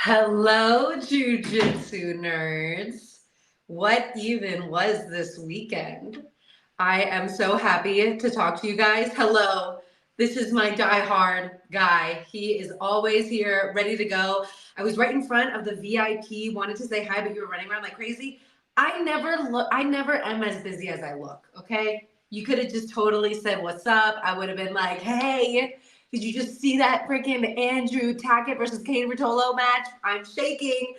Hello, Jiu Jitsu nerds. What even was this weekend? I am so happy to talk to you guys. Hello, this is my diehard guy. He is always here, ready to go. I was right in front of the VIP, wanted to say hi, but you were running around like crazy. I never am as busy as I look, okay? You could have just totally said, "What's up?" I would have been like, "Hey, did you just see that freaking Andrew Tackett versus Kane Rotolo match? I'm shaking."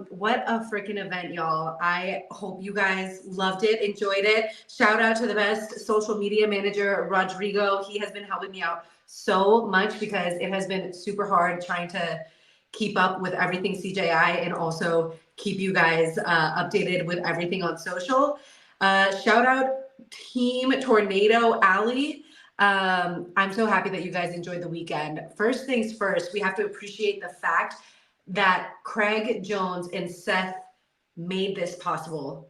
What a freaking event, y'all. I hope you guys loved it, enjoyed it. Shout out to the best social media manager, Rodrigo. He has been helping me out so much because it has been super hard trying to keep up with everything CJI and also keep you guys updated with everything on social. Shout out Team Tornado Alley. I'm so happy that you guys enjoyed the weekend. First things first, we have to appreciate the fact that Craig Jones and Seth made this possible.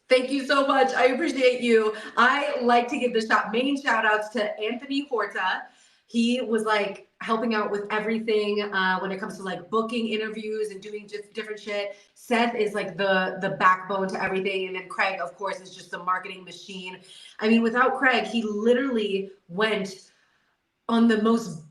Thank you so much. I appreciate you. I like to give the main shout outs to Anthony Horta. He was like helping out with everything when it comes to like booking interviews and doing just different shit. Seth is like the backbone to everything. And then Craig, of course, is just the marketing machine. I mean, without Craig, he literally went on the most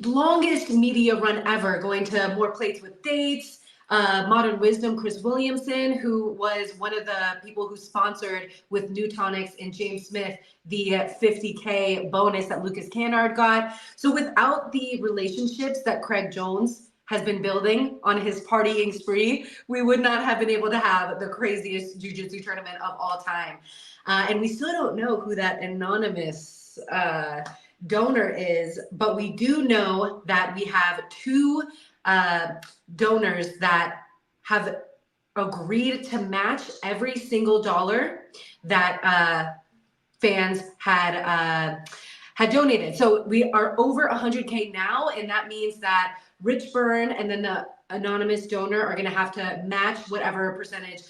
longest media run ever, going to More Plates with Dates, Modern Wisdom, Chris Williamson, who was one of the people who sponsored with New Tonics and James Smith the 50K bonus that Lucas Canard got. So without the relationships that Craig Jones has been building on his partying spree, we would not have been able to have the craziest jiu-jitsu tournament of all time. And we still don't know who that anonymous donor is, but we do know that we have two donors that have agreed to match every single dollar that fans had donated. So we are over 100K now, and that means that Rich Byrne and then the anonymous donor are going to have to match whatever percentage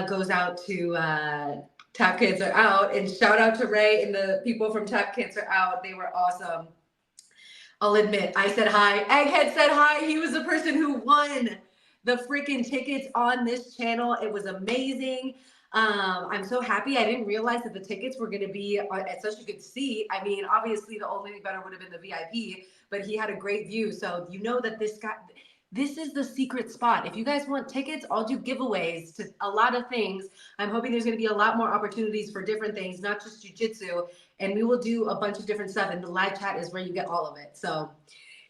goes out to Tap Kids Are Out. And shout out to Ray and the people from Tap Kids Are Out. They were awesome. I'll admit, I said hi. Egghead said hi. He was the person who won the freaking tickets on this channel. It was amazing. I'm so happy. I didn't realize that the tickets were going to be at such a good seat. I mean, obviously, the only thing better would have been the VIP, but he had a great view. So you know that this is the secret spot. If you guys want tickets, I'll do giveaways to a lot of things. I'm hoping there's going to be a lot more opportunities for different things, not just jiu-jitsu. And we will do a bunch of different stuff. And the live chat is where you get all of it. So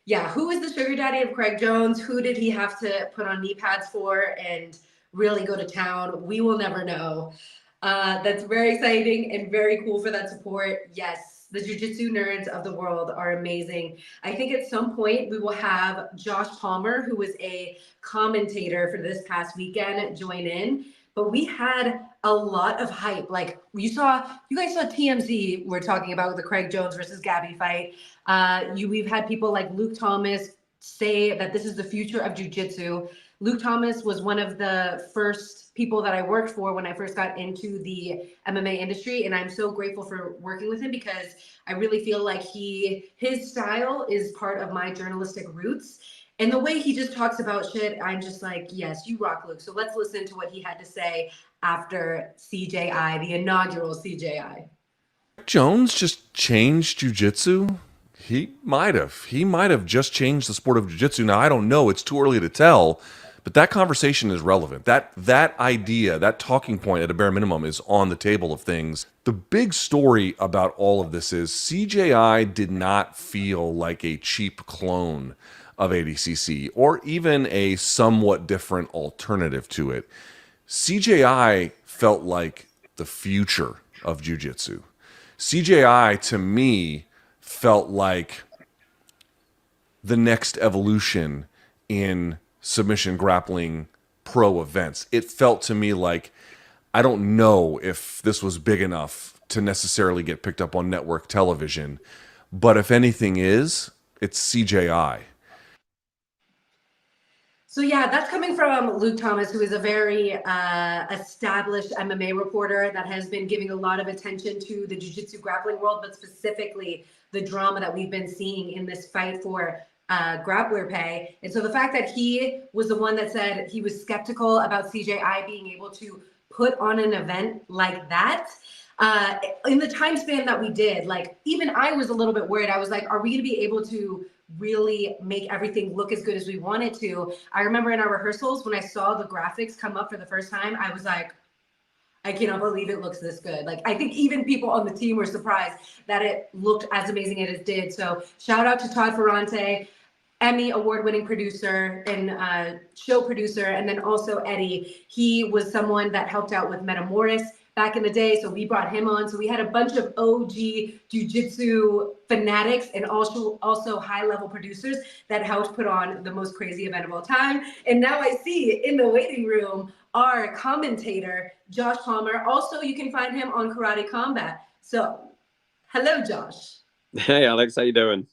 yeah, who is the sugar daddy of Craig Jones? Who did he have to put on knee pads for and really go to town? We will never know. That's very exciting and very cool for that support. Yes, the jiu-jitsu nerds of the world are amazing. I think at some point we will have Josh Palmer, who was a commentator for this past weekend, join in. But we had a lot of hype. Like you guys saw TMZ. We're talking about the Craig Jones versus Gabby fight. We've had people like Luke Thomas say that this is the future of jiu-jitsu. Luke Thomas was one of the first people that I worked for when I first got into the MMA industry, and I'm so grateful for working with him because I really feel like his style is part of my journalistic roots. And the way he just talks about shit, I'm just like, yes, you rock, Luke. So let's listen to what he had to say after CJI, the inaugural CJI. Jones just changed jiu-jitsu? He might have. He might have just changed the sport of jiu-jitsu. Now, I don't know. It's too early to tell. But that conversation is relevant. That idea, that talking point at a bare minimum is on the table of things. The big story about all of this is CJI did not feel like a cheap clone of ADCC or even a somewhat different alternative to it. CJI felt like the future of jiu-jitsu. CJI, to me, felt like the next evolution in submission grappling pro events. It felt to me like, I don't know if this was big enough to necessarily get picked up on network television, but if anything is, it's CJI. So yeah, that's coming from Luke Thomas, who is a very established MMA reporter that has been giving a lot of attention to the jiu-jitsu grappling world, but specifically the drama that we've been seeing in this fight for grappler pay. And so the fact that he was the one that said he was skeptical about CJI being able to put on an event like that, in the time span that we did, like even I was a little bit worried. I was like, are we going to be able to really make everything look as good as we wanted to? I remember in our rehearsals when I saw the graphics come up for the first time, I was like, I cannot believe it looks this good. Like, I think even people on the team were surprised that it looked as amazing as it did. So shout out to Todd Ferrante, Emmy award-winning producer and show producer, and then also Eddie. He was someone that helped out with Metamoris back in the day, so we brought him on. So we had a bunch of OG jiu-jitsu fanatics and also high-level producers that helped put on the most crazy event of all time. And now I see in the waiting room our commentator, Josh Palmer. Also, you can find him on Karate Combat. So, hello, Josh. Hey, Alex, how you doing?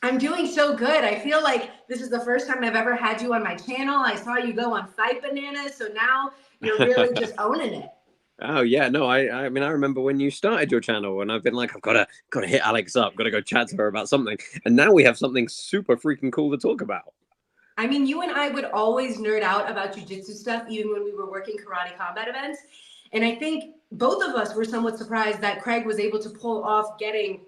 I'm doing so good. I feel like this is the first time I've ever had you on my channel. I saw you go on Fight Bananas, so now you're really just owning it. Oh yeah, no, I mean I remember when you started your channel, and I've been like, I've gotta hit Alex up, gotta go chat to her about something, and now we have something super freaking cool to talk about. I mean, you and I would always nerd out about jiu-jitsu stuff, even when we were working Karate Combat events. And I think both of us were somewhat surprised that Craig was able to pull off getting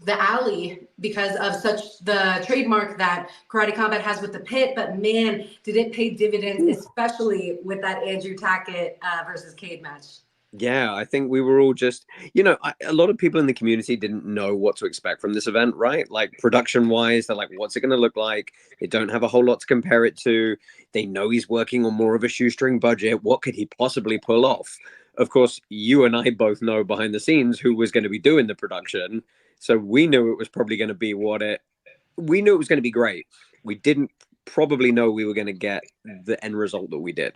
the alley because of such the trademark that Karate Combat has with the pit. But man, did it pay dividends, especially with that Andrew Tackett versus Cade match. Yeah, I think we were all just, a lot of people in the community didn't know what to expect from this event, right? Like production wise, they're like, what's it going to look like? They don't have a whole lot to compare it to. They know he's working on more of a shoestring budget. What could he possibly pull off? Of course, you and I both know behind the scenes who was going to be doing the production. So we knew it was probably going to be we knew it was going to be great. We didn't probably know we were going to get the end result that we did.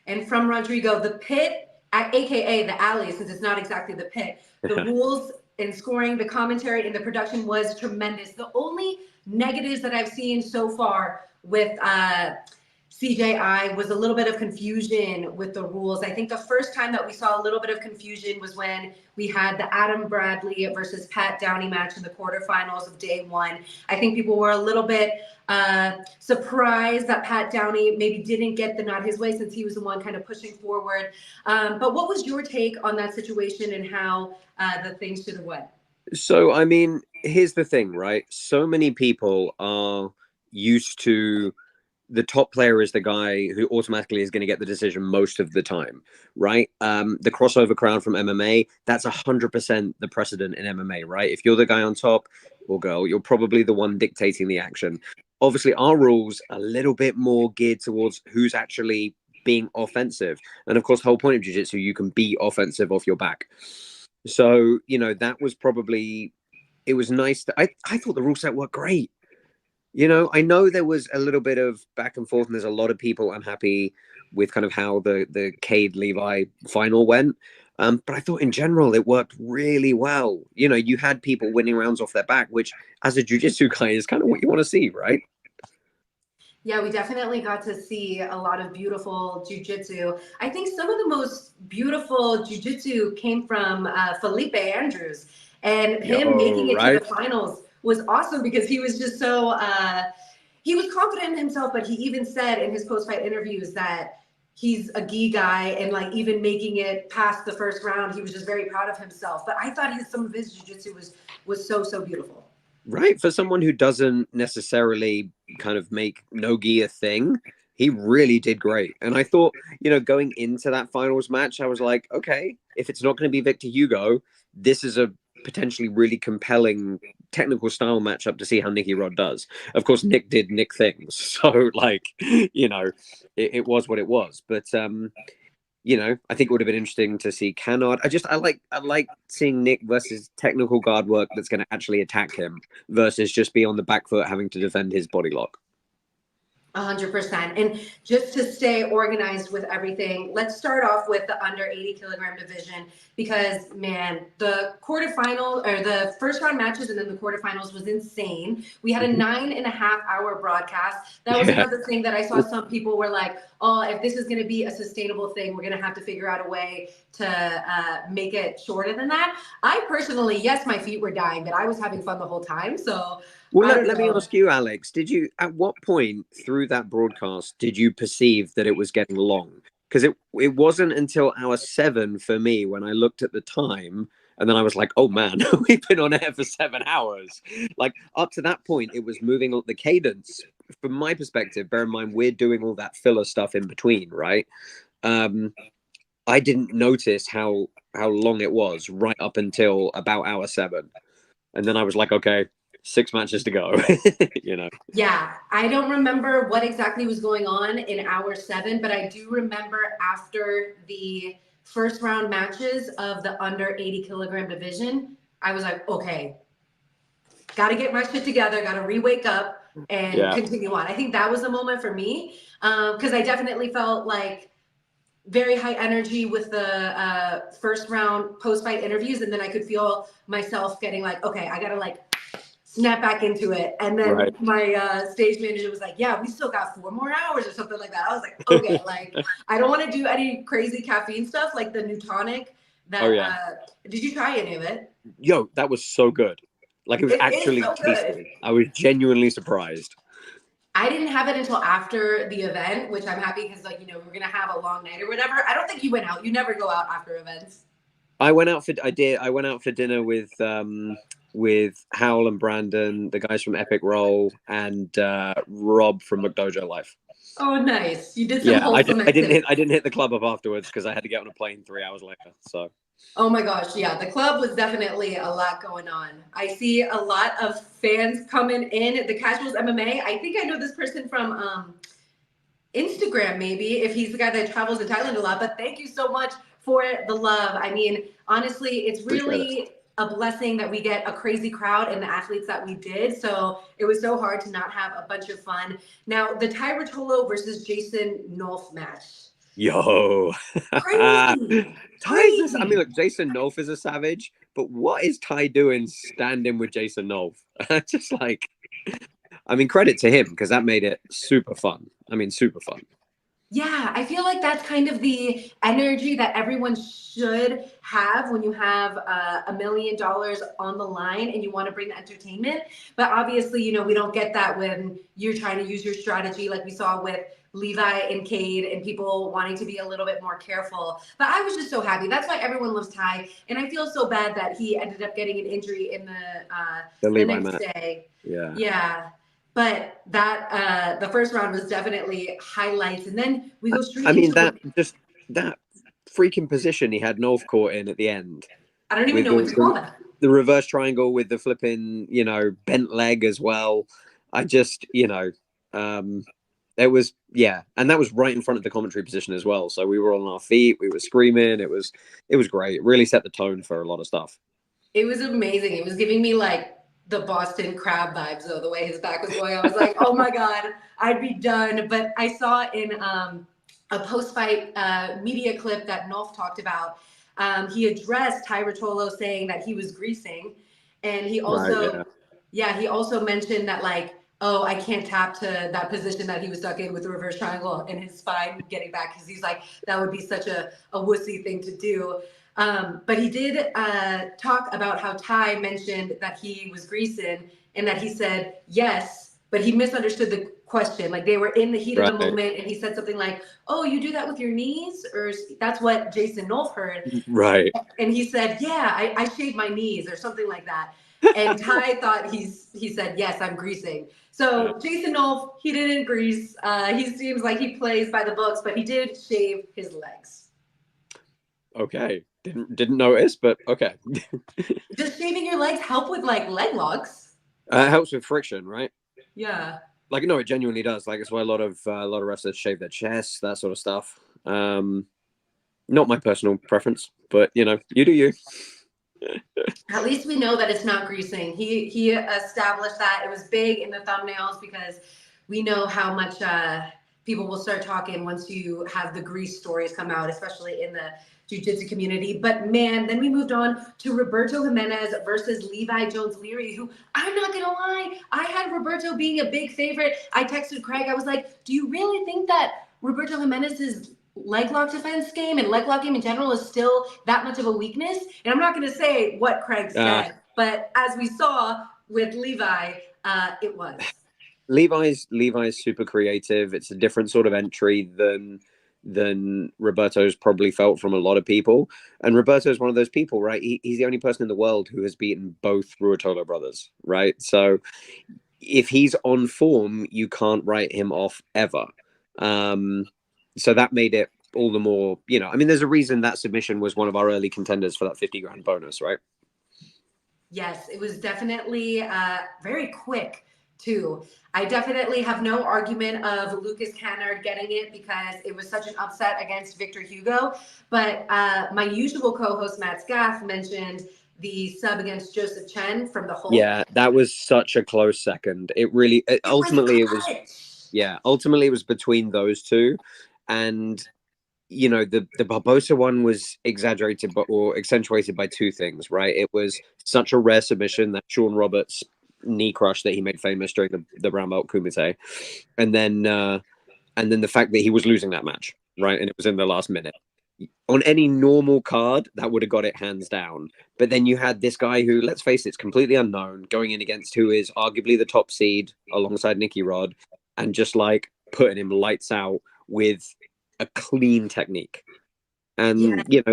And from Rodrigo, the pit, aka the alley, since it's not exactly the pit, the rules and scoring, the commentary, and the production was tremendous. The only negatives that I've seen so far with CJI was a little bit of confusion with the rules. I think the first time that we saw a little bit of confusion was when we had the Adam Bradley versus Pat Downey match in the quarterfinals of day one. I think people were a little bit surprised that Pat Downey maybe didn't get the nod his way since he was the one kind of pushing forward. But what was your take on that situation and how the things should have went? So, I mean, here's the thing, right? So many people are used to the top player is the guy who automatically is going to get the decision most of the time, right? The crossover crowd from MMA, that's 100% the precedent in MMA, right? If you're the guy on top or girl, you're probably the one dictating the action. Obviously, our rules are a little bit more geared towards who's actually being offensive. And of course, the whole point of jiu-jitsu, you can be offensive off your back. So, that was probably, it was nice. I thought the rule set worked great. I know there was a little bit of back and forth, and there's a lot of people unhappy with kind of how the Cade Levi final went. But I thought in general it worked really well. You had people winning rounds off their back, which as a jiu-jitsu guy is kind of what you want to see, right? Yeah, we definitely got to see a lot of beautiful jiu-jitsu. I think some of the most beautiful jiu-jitsu came from Felipe Andrews, and him making it to the finals was awesome because he was just so he was confident in himself, but he even said in his post-fight interviews that he's a gi guy, and like even making it past the first round, he was just very proud of himself. But I thought some of his jiu-jitsu was so beautiful. Right. For someone who doesn't necessarily kind of make no gi a thing, he really did great. And I thought, going into that finals match, I was like, okay, if it's not going to be Victor Hugo, this is a potentially really compelling technical style matchup to see how Nicky Rod does. Of course, Nick did Nick things. So it was what it was. But I think it would have been interesting to see Kennard. I like seeing Nick versus technical guard work that's going to actually attack him versus just be on the back foot having to defend his body lock. 100%. And just to stay organized with everything, let's start off with the under 80 kilogram division because, man, the quarterfinal or the first round matches and then the quarterfinals was insane. We had a 9.5-hour broadcast. That was another thing that I saw some people were like, oh, if this is going to be a sustainable thing, we're going to have to figure out a way to make it shorter than that. I personally, yes, my feet were dying, but I was having fun the whole time. So Well, I don't let me know. ask you, Alex, at what point through that broadcast did you perceive that it was getting long? Because it wasn't until hour 7 for me when I looked at the time, and then I was like, oh man, we've been on air for 7 hours. Like up to that point, it was moving the cadence. From my perspective, bear in mind, we're doing all that filler stuff in between, right? Um, I didn't notice how long it was right up until about hour 7. And then I was like, okay, 6 matches to go. you know. Yeah, I don't remember what exactly was going on in hour 7, but I do remember after the first round matches of the under 80 kilogram division, I was like, okay, got to get my shit together, got to re-wake up and Yeah. continue on. I think that was the moment for me because I definitely felt like very high energy with the first round post-fight interviews, and then I could feel myself getting like, okay, I got to like snap back into it. And then Right. my stage manager was like, yeah, we still got 4 more hours or something like that. I was like, okay, like I don't want to do any crazy caffeine stuff like the new tonic Oh that yeah. did you try any of it? Yo, that was so good. Like it was It is actually so good. tasty. I was genuinely surprised. I didn't have it until after the event, which I'm happy because like, we're gonna have a long night or whatever. I don't think you went out. You never go out after events. I went out for dinner with Howell and Brandon, the guys from Epic Roll, and Rob from McDojo Life. Oh, nice. You did some Yeah, wholesome activity. I didn't hit the club up afterwards because I had to get on a plane 3 hours later. So Oh my gosh, yeah, the club was definitely a lot going on. I see a lot of fans coming in. The Casuals MMA, I think I know this person from Instagram, maybe, if he's the guy that travels in Thailand a lot. But thank you so much for the love. I mean, honestly, it's appreciate it. really a blessing that we get a crazy crowd and the athletes that we did. So it was so hard to not have a bunch of fun. Now, the Ty Rotolo versus Jason Nolf match. Yo. Crazy. Ty's this. I mean, Crazy. look, Jason Nolf is a savage, but what is Ty doing standing with Jason Nolf? Just like, I mean, credit to him because that made it super fun. I mean, super fun. Yeah, I feel like that's kind of the energy that everyone should have when you have $1 million on the line and you want to bring the entertainment. But obviously, we don't get that when you're trying to use your strategy, like we saw with Levi and Cade and people wanting to be a little bit more careful. But I was just so happy. That's why everyone loves Ty. And I feel so bad that he ended up getting an injury in The the Levi next match. day. Yeah. Yeah. But that the first round was definitely highlights, and then we go straight I mean, into that freaking position he had North Court in at the end I don't even with know what to call that. the reverse triangle with the flipping, bent leg as well. I just, it was, yeah, and that was right in front of the commentary position as well. So we were on our feet, we were screaming. It was great. It really set the tone for a lot of stuff. It was amazing. It was giving me like the Boston Crab vibes, though, the way his back was going. I was like, oh my God, I'd be done. But I saw in a post-fight media clip that Nolf talked about, he addressed Ty Rotolo saying that he was greasing. And he also, Right, yeah, he also mentioned that like, oh, I can't tap to that position that he was stuck in with the reverse triangle and his spine getting back because he's like, that would be such a wussy thing to do. But he did talk about how Ty mentioned that he was greasing and that he said yes, but he misunderstood the question. Like they were in the heat of the right, moment and he said something like, oh, you do that with your knees? Or that's what Jason Nolf heard. right. And he said, yeah, I shave my knees or something like that. And Ty thought he said, yes, I'm greasing. So Jason Nolf, he didn't grease. He seems like he plays by the books, but he did shave his legs. Okay, didn't notice, but okay. Does shaving your legs help with like leg locks? It helps with friction, right? Yeah. Like no, it genuinely does. Like it's why a lot of wrestlers shave their chests, that sort of stuff. Not my personal preference, but you do you. At least we know that it's not greasing. He established that. It was big in the thumbnails because we know how much people will start talking once you have the grease stories come out, especially in the jiu-jitsu community. But man, then we moved on to Roberto Jimenez versus Levi Jones Leary, who I'm not gonna lie, I had Roberto being a big favorite. I texted Craig, I was like, do you really think that Roberto Jimenez's leg lock defense game and leg lock game in general is still that much of a weakness? And I'm not going to say what Craig said, but as we saw with Levi, It was. Levi's super creative. It's a different sort of entry than Roberto's probably felt from a lot of people. And Roberto's one of those people, right? He's the only person in the world who has beaten both Ruotolo brothers, right? So if he's on form, you can't write him off ever. Um, so that made it all the more, I mean, there's a reason that submission was one of our early contenders for that 50 grand bonus, right? Yes, it was definitely very quick too. I definitely have no argument of Lucas Cannard getting it because it was such an upset against Victor Hugo. But my usual co-host Matt Scaff mentioned the sub against Joseph Chen from the Hulk. Yeah, that was such a close second. Ultimately it was between those two. And the Barbosa one was exaggerated or accentuated by two things, right? It was such a rare submission, that Sean Roberts knee crush that he made famous during the brown belt Kumite, and then the fact that he was losing that match, right? And it was in the last minute. On any normal card, that would have got it hands down. But then you had this guy who, let's face it, is completely unknown, going in against who is arguably the top seed alongside Nicky Rod, and just like putting him lights out with a clean technique. And it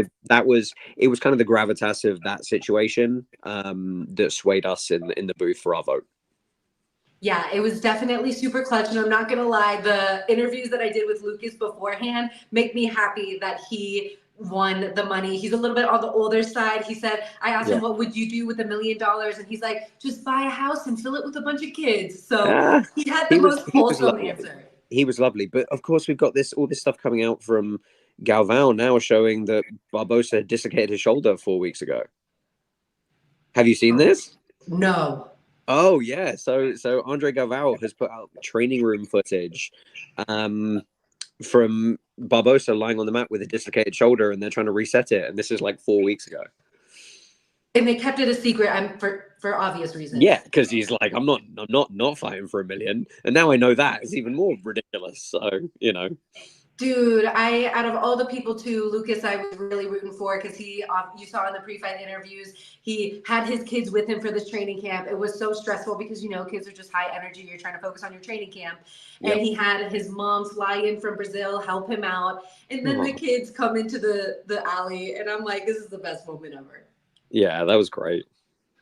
was kind of the gravitas of that situation that swayed us in the booth for our vote. Yeah, it was definitely super clutch. And I'm not going to lie, the interviews that I did with Lucas beforehand make me happy that he won the money. He's a little bit on the older side. He said, I asked him, what would you do with $1 million? And he's like, just buy a house and fill it with a bunch of kids. So he had the most wholesome answer. He was lovely. But of course, we've got all this stuff coming out from Galvão now showing that Barbosa had dislocated his shoulder 4 weeks ago. Have you seen this? No. Oh yeah, so Andre Galvão has put out training room footage from Barbosa lying on the mat with a dislocated shoulder, and they're trying to reset it, and this is like 4 weeks ago. And they kept it a secret, for obvious reasons. Yeah, because he's like, I'm not fighting for $1 million, and now I know that is even more ridiculous. So Dude, out of all the people too, Lucas, I was really rooting for because you saw in the pre-fight interviews, he had his kids with him for this training camp. It was so stressful because, kids are just high energy. You're trying to focus on your training camp. And he had his mom fly in from Brazil, help him out. And then the kids come into the alley. And I'm like, this is the best moment ever. Yeah, that was great.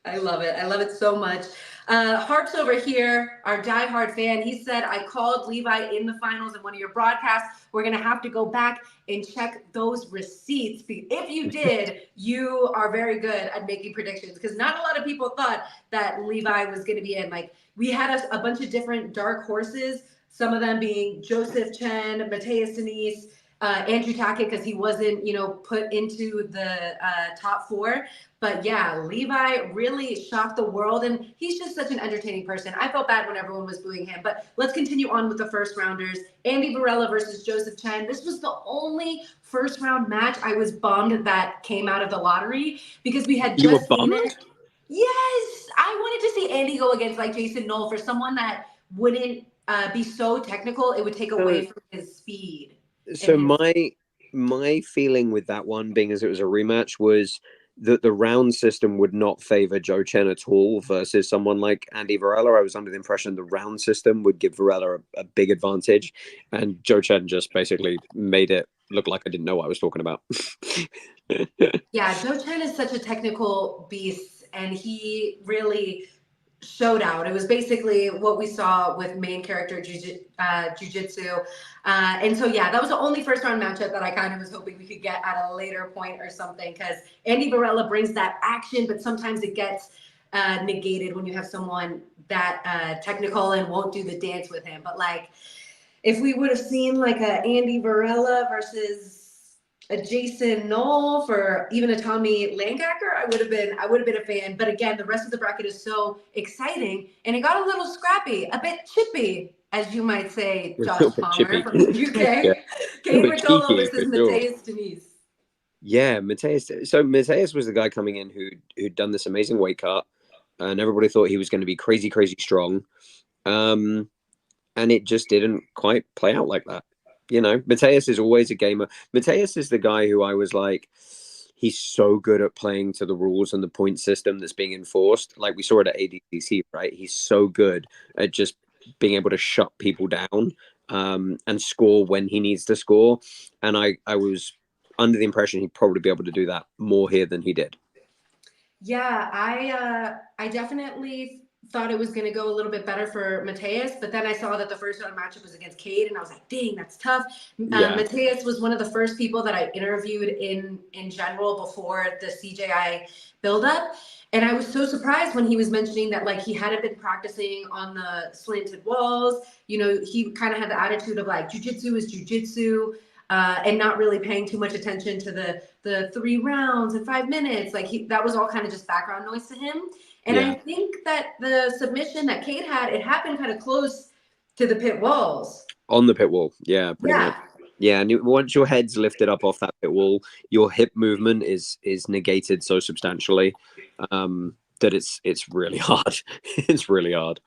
I love it. I love it so much. Harps over here, our diehard fan, he said, I called Levi in the finals in one of your broadcasts. We're going to have to go back and check those receipts. If you did, you are very good at making predictions because not a lot of people thought that Levi was going to be in. Like, we had a bunch of different dark horses, some of them being Joseph Chen, Mateus Denise, Andrew Tackett, because he wasn't, put into the top 4. But yeah, Levi really shocked the world, and he's just such an entertaining person. I felt bad when everyone was booing him, but let's continue on with the first rounders. Andy Varela versus Joseph Chen. This was the only first round match I was bummed that came out of the lottery because we had just seen it. Yes, I wanted to see Andy go against like Jason Knoll for someone that wouldn't be so technical. It would take away from his speed. So my feeling with that one, being as it was a rematch, was that the round system would not favor Joe Chen at all versus someone like Andy Varela. I was under the impression the round system would give Varela a big advantage, and Joe Chen just basically made it look like I didn't know what I was talking about. Yeah, Joe Chen is such a technical beast, and he really showed out. It was basically what we saw with main character Jiu-Jitsu. And so, yeah, that was the only first round matchup that I kind of was hoping we could get at a later point or something because Andy Varela brings that action, but sometimes it gets negated when you have someone that technical and won't do the dance with him. But like, if we would have seen like a Andy Varela versus a Jason Knoll for even a Tommy Langacker, I would have been a fan. But again, the rest of the bracket is so exciting, and it got a little scrappy, a bit chippy, as you might say, Josh Palmer from the UK. Kane Bertolo versus Mateus Denise. Yeah, Mateus. So Mateus was the guy coming in who'd done this amazing weight cut, and everybody thought he was going to be crazy, crazy strong. And it just didn't quite play out like that. Mateus is always a gamer. Mateus is the guy who I was like, he's so good at playing to the rules and the point system that's being enforced. Like we saw it at ADCC, right? He's so good at just being able to shut people down and score when he needs to score. And I was under the impression he'd probably be able to do that more here than he did. Yeah, I definitely thought it was going to go a little bit better for Mateus, but then I saw that the first round matchup was against Cade, and I was like, dang, that's tough. Yeah. Mateus was one of the first people that I interviewed in general before the CJI buildup, and I was so surprised when he was mentioning that like he hadn't been practicing on the slanted walls. You know, he kind of had the attitude of like jujitsu is jujitsu. And not really paying too much attention to the 3 rounds and 5 minutes. Like that was all kind of just background noise to him. And Yeah. I think that the submission that Cade had, it happened kind of close to the pit walls. On the pit wall. Yeah, pretty much. Yeah, and once your head's lifted up off that pit wall, your hip movement is negated so substantially that it's really hard. It's really hard.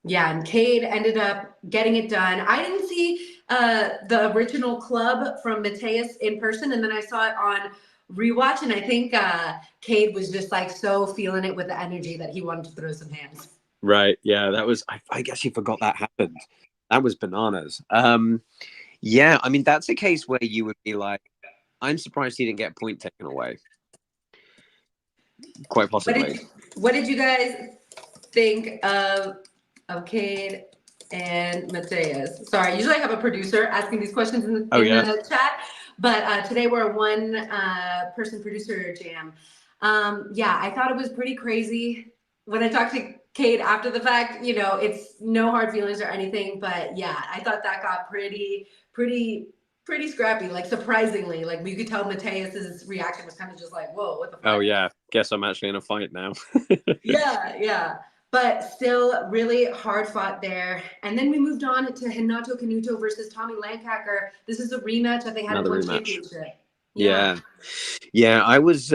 Yeah, and Cade ended up getting it done. I didn't see the original club from Mateus in person, and then I saw it on rewatch, and I think Cade was just like so feeling it with the energy that he wanted to throw some hands. Right. Yeah, that was. I guess you forgot that happened. That was bananas. Yeah, I mean that's a case where you would be like, I'm surprised he didn't get a point taken away. Quite possibly. What did you guys think of Cade and Mateus? Sorry, usually I have a producer asking these questions in the chat, but today we're a one person producer jam. Yeah, I thought it was pretty crazy when I talked to Cade after the fact. You know, it's no hard feelings or anything, but yeah, I thought that got pretty scrappy. Like surprisingly, like you could tell Mateus's reaction was kind of just like, "Whoa, what the fuck?" Oh yeah, guess I'm actually in a fight now. Yeah. But still really hard fought there. And then we moved on to Renato Canuto versus Tommy Lancaker. This is a rematch that they had in one championship. Yeah. I was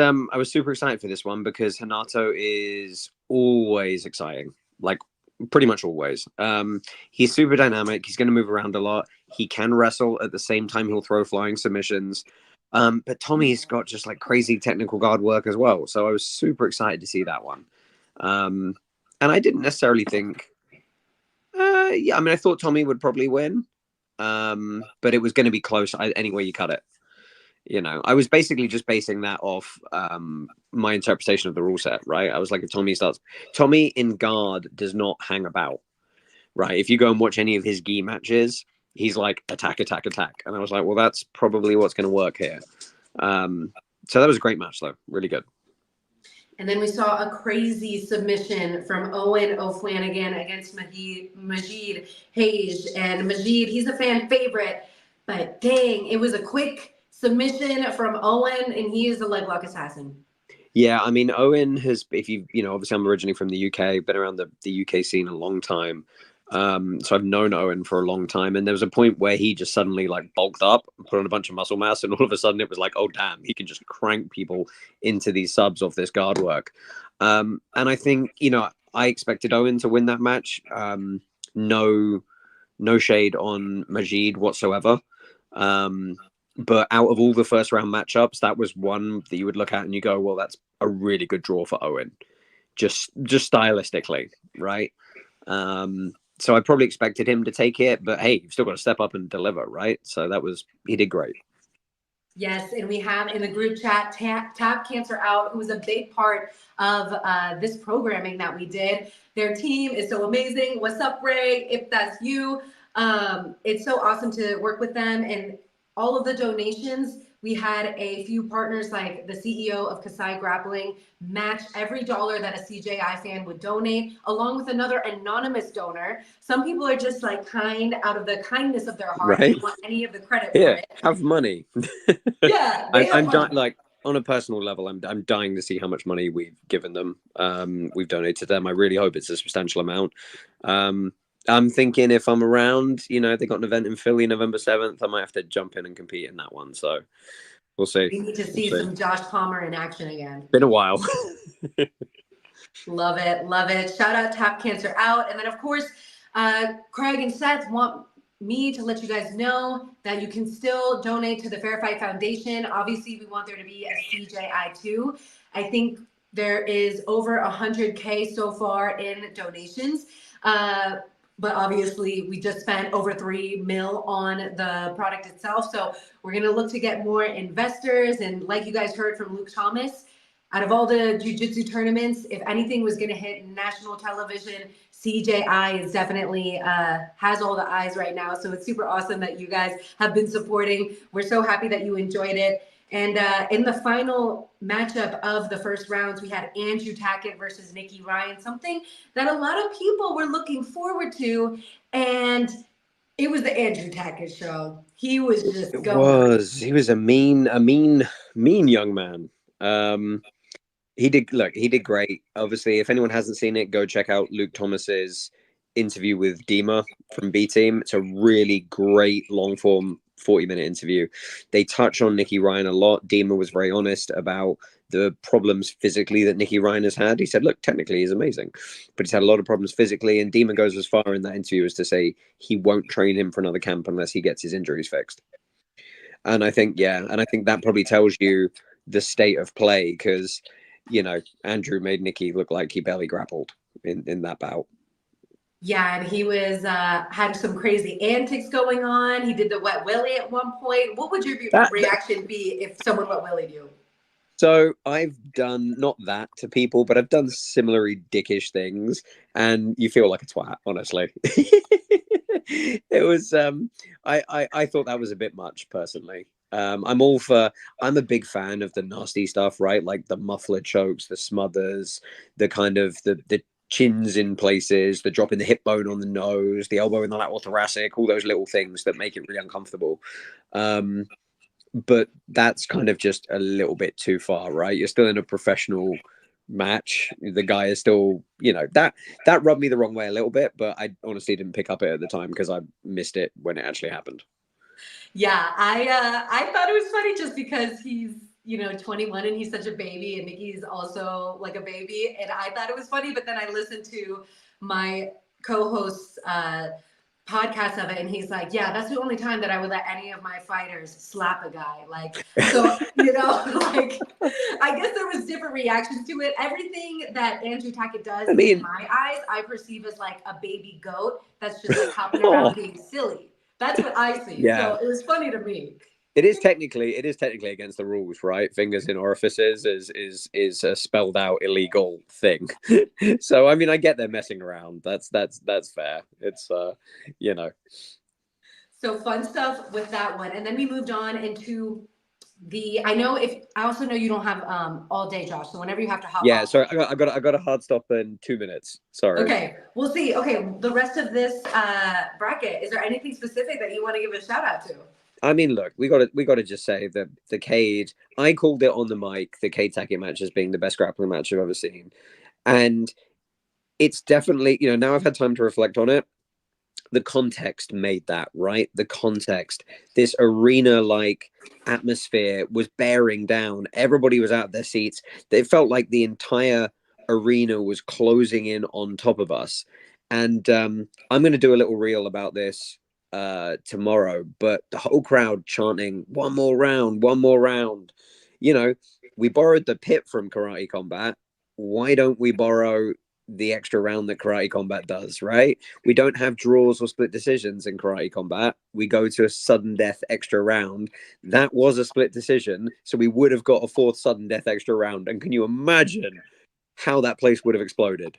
super excited for this one because Renato is always exciting. Like pretty much always. He's super dynamic. He's going to move around a lot. He can wrestle at the same time. He'll throw flying submissions. But Tommy's got just like crazy technical guard work as well. So I was super excited to see that one. And I didn't necessarily think, I mean, I thought Tommy would probably win, but it was going to be close any way you cut it. You know, I was basically just basing that off my interpretation of the rule set, right? I was like, if Tommy in guard does not hang about, right? If you go and watch any of his gi matches, he's like attack. And I was like, well, that's probably what's going to work here. So that was a great match, though. Really good. And then we saw a crazy submission from Owen O'Flanagan against Majid Hayes. And Majid, he's a fan favorite, but dang, it was a quick submission from Owen, and he is a leg lock assassin. Yeah, I mean, Owen has, obviously I'm originally from the UK, been around the UK scene a long time. So I've known Owen for a long time, and there was a point where he just suddenly like bulked up and put on a bunch of muscle mass, and all of a sudden it was like, oh damn, he can just crank people into these subs off this guard work. And I think I expected Owen to win that match. No shade on Majid whatsoever. But out of all the first round matchups, that was one that you would look at and you go, well, that's a really good draw for Owen, just stylistically, right? So I probably expected him to take it, but hey, you've still got to step up and deliver, right? So he did great. Yes, and we have in the group chat Tap Cancer Out, who was a big part of this programming that we did. Their team is so amazing. What's up, Ray? If that's you, it's so awesome to work with them. And all of the donations, we had a few partners like the CEO of Kasai Grappling match every dollar that a CJI fan would donate, along with another anonymous donor. Some people are just like kind out of the kindness of their heart. Right? They don't want any of the credit for it. Have money. Yeah, I'm like on a personal level, I'm dying to see how much money we've given them. We've donated to them. I really hope it's a substantial amount. I'm thinking if I'm around, they got an event in Philly November 7th, I might have to jump in and compete in that one. So we'll see. We need to see some Josh Palmer in action again. Been a while. Love it. Shout out Tap Cancer Out. And then, of course, Craig and Seth want me to let you guys know that you can still donate to the Fair Fight Foundation. Obviously, we want there to be a CJI too. I think there is over 100K so far in donations. But obviously, we just spent over 3 mil on the product itself. So we're going to look to get more investors. And like you guys heard from Luke Thomas, out of all the jiu-jitsu tournaments, if anything was going to hit national television, CJI is definitely has all the eyes right now. So it's super awesome that you guys have been supporting. We're so happy that you enjoyed it. And in the final matchup of the first rounds, we had Andrew Tackett versus Nicky Ryan, something that a lot of people were looking forward to. And it was the Andrew Tackett show. He was just going. He was a mean young man. He did great. Obviously, if anyone hasn't seen it, go check out Luke Thomas's interview with Dima from B Team. It's a really great long form 40-minute interview. They touch on Nicky Ryan a lot. Dima was very honest about the problems physically that Nicky Ryan has had. He said, look, technically he's amazing, but he's had a lot of problems physically. And Dima goes as far in that interview as to say he won't train him for another camp unless he gets his injuries fixed. And I think that probably tells you the state of play, because Andrew made Nicky look like he barely grappled in that bout. Yeah, and he was had some crazy antics going on. He did the wet willy at one point. What would your reaction be if someone wet willied you? So I've done not that to people, but I've done similarly dickish things, and you feel like a twat, honestly. It was I thought that was a bit much personally. I'm a big fan of the nasty stuff, right? Like the muffler chokes, the smothers, the kind of the chins in places, the dropping the hip bone on the nose, the elbow in the lateral thoracic, all those little things that make it really uncomfortable. But that's kind of just a little bit too far, right? You're still in a professional match. The guy is still, that rubbed me the wrong way a little bit, but I honestly didn't pick up it at the time because I missed it when it actually happened. Yeah, I thought it was funny just because he's 21 and he's such a baby, and Nicky's also like a baby, and I thought it was funny. But then I listened to my co-host's podcast of it, and he's like, yeah, that's the only time that I would let any of my fighters slap a guy. Like, so like, I guess there was different reactions to it. Everything that Andrew Tackett does, in my eyes, I perceive as like a baby goat that's just like hopping around being silly. That's what I see. Yeah. So it was funny to me. It is technically against the rules, right? Fingers in orifices is a spelled out illegal thing. So I mean, I get they're messing around. That's fair. It's So fun stuff with that one, and then we moved on into I also know you don't have all day, Josh. So whenever you have to hop. Yeah. Sorry, I got a hard stop in 2 minutes. Sorry. Okay, we'll see. Okay, the rest of this bracket. Is there anything specific that you want to give a shout out to? I mean, look, we got to just say that the Cade, I called it on the mic, the Cade Tackett match as being the best grappling match I've ever seen. And it's definitely, now I've had time to reflect on it. The context made that, right? The context, this arena-like atmosphere was bearing down. Everybody was out of their seats. It felt like the entire arena was closing in on top of us. And I'm going to do a little reel about this tomorrow, but the whole crowd chanting one more round. We borrowed the pit from Karate Combat. Why don't we borrow the extra round that Karate Combat does, right? We don't have draws or split decisions in Karate Combat. We go to a sudden death extra round. That was a split decision, so we would have got a fourth sudden death extra round. And can you imagine how that place would have exploded?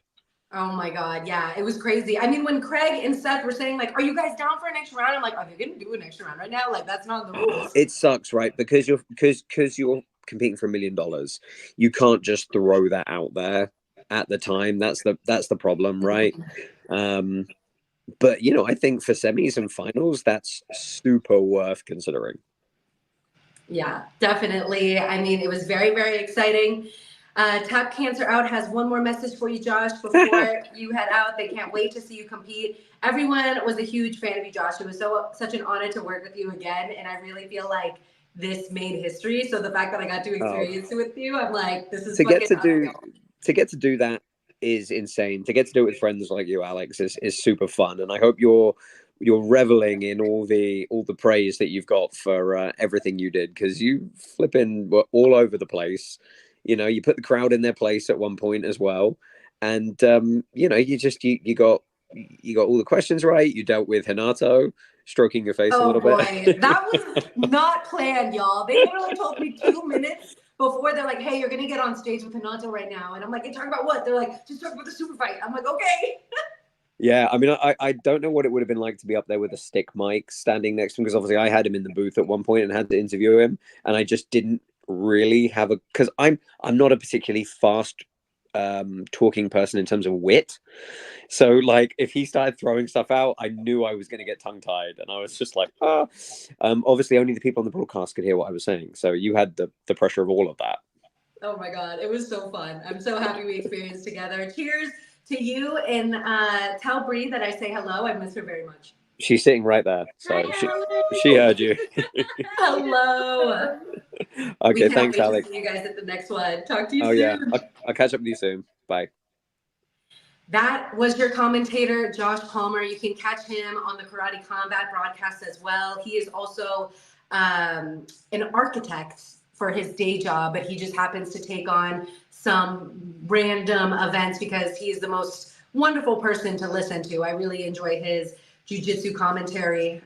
Oh my God, yeah, it was crazy. I mean, when Craig and Seth were saying like, "Are you guys down for an extra round?" I'm like, "Are they gonna do an extra round right now?" Like, that's not in the rules. It sucks, right? Because you're competing for $1 million. You can't just throw that out there at the time. That's the problem, right? But I think for semis and finals, that's super worth considering. Yeah, definitely. I mean, it was very, very exciting. Tap Cancer Out has one more message for you, Josh, before you head out. They can't wait to see you compete. Everyone was a huge fan of you, Josh. It was such an honor to work with you again, and I really feel like this made history. So the fact that I got to experience it with you, I'm like, this is to get to do that is insane. To get to do it with friends like you, Alex, is super fun, and I hope you're you're reveling in all the praise that you've got for everything you did, because you flipping were all over the place. You put the crowd in their place at one point as well, and you got all the questions right. You dealt with Hanato stroking your face a Oh little bit. boy, that was not planned, y'all. They literally told me 2 minutes before. They're like, "Hey, you're gonna get on stage with Hanato right now," and I'm like, "Hey, talk about what?" They're like, "Just talk about the super fight." I'm like, "Okay." Yeah, I mean, I don't know what it would have been like to be up there with a stick mic standing next to him, because obviously I had him in the booth at one point and had to interview him, and I just didn't really have because I'm not a particularly fast talking person in terms of wit. So like if he started throwing stuff out, I knew I was going to get tongue tied, and I was just like, ah. Obviously, only the people on the broadcast could hear what I was saying, so you had the pressure of all of that. Oh my God, it was so fun. I'm so happy we experienced together. Cheers to you, and tell Bree that I say hello. I miss her very much. She's sitting right there, so she heard you. Hello. We Okay, can't thanks, wait to Alex. see you guys at the next one. Talk to you Oh yeah, soon. I'll catch up with you soon. Bye. That was your commentator, Josh Palmer. You can catch him on the Karate Combat broadcast as well. He is also an architect for his day job, but he just happens to take on some random events because he is the most wonderful person to listen to. I really enjoy his jiu-jitsu commentary.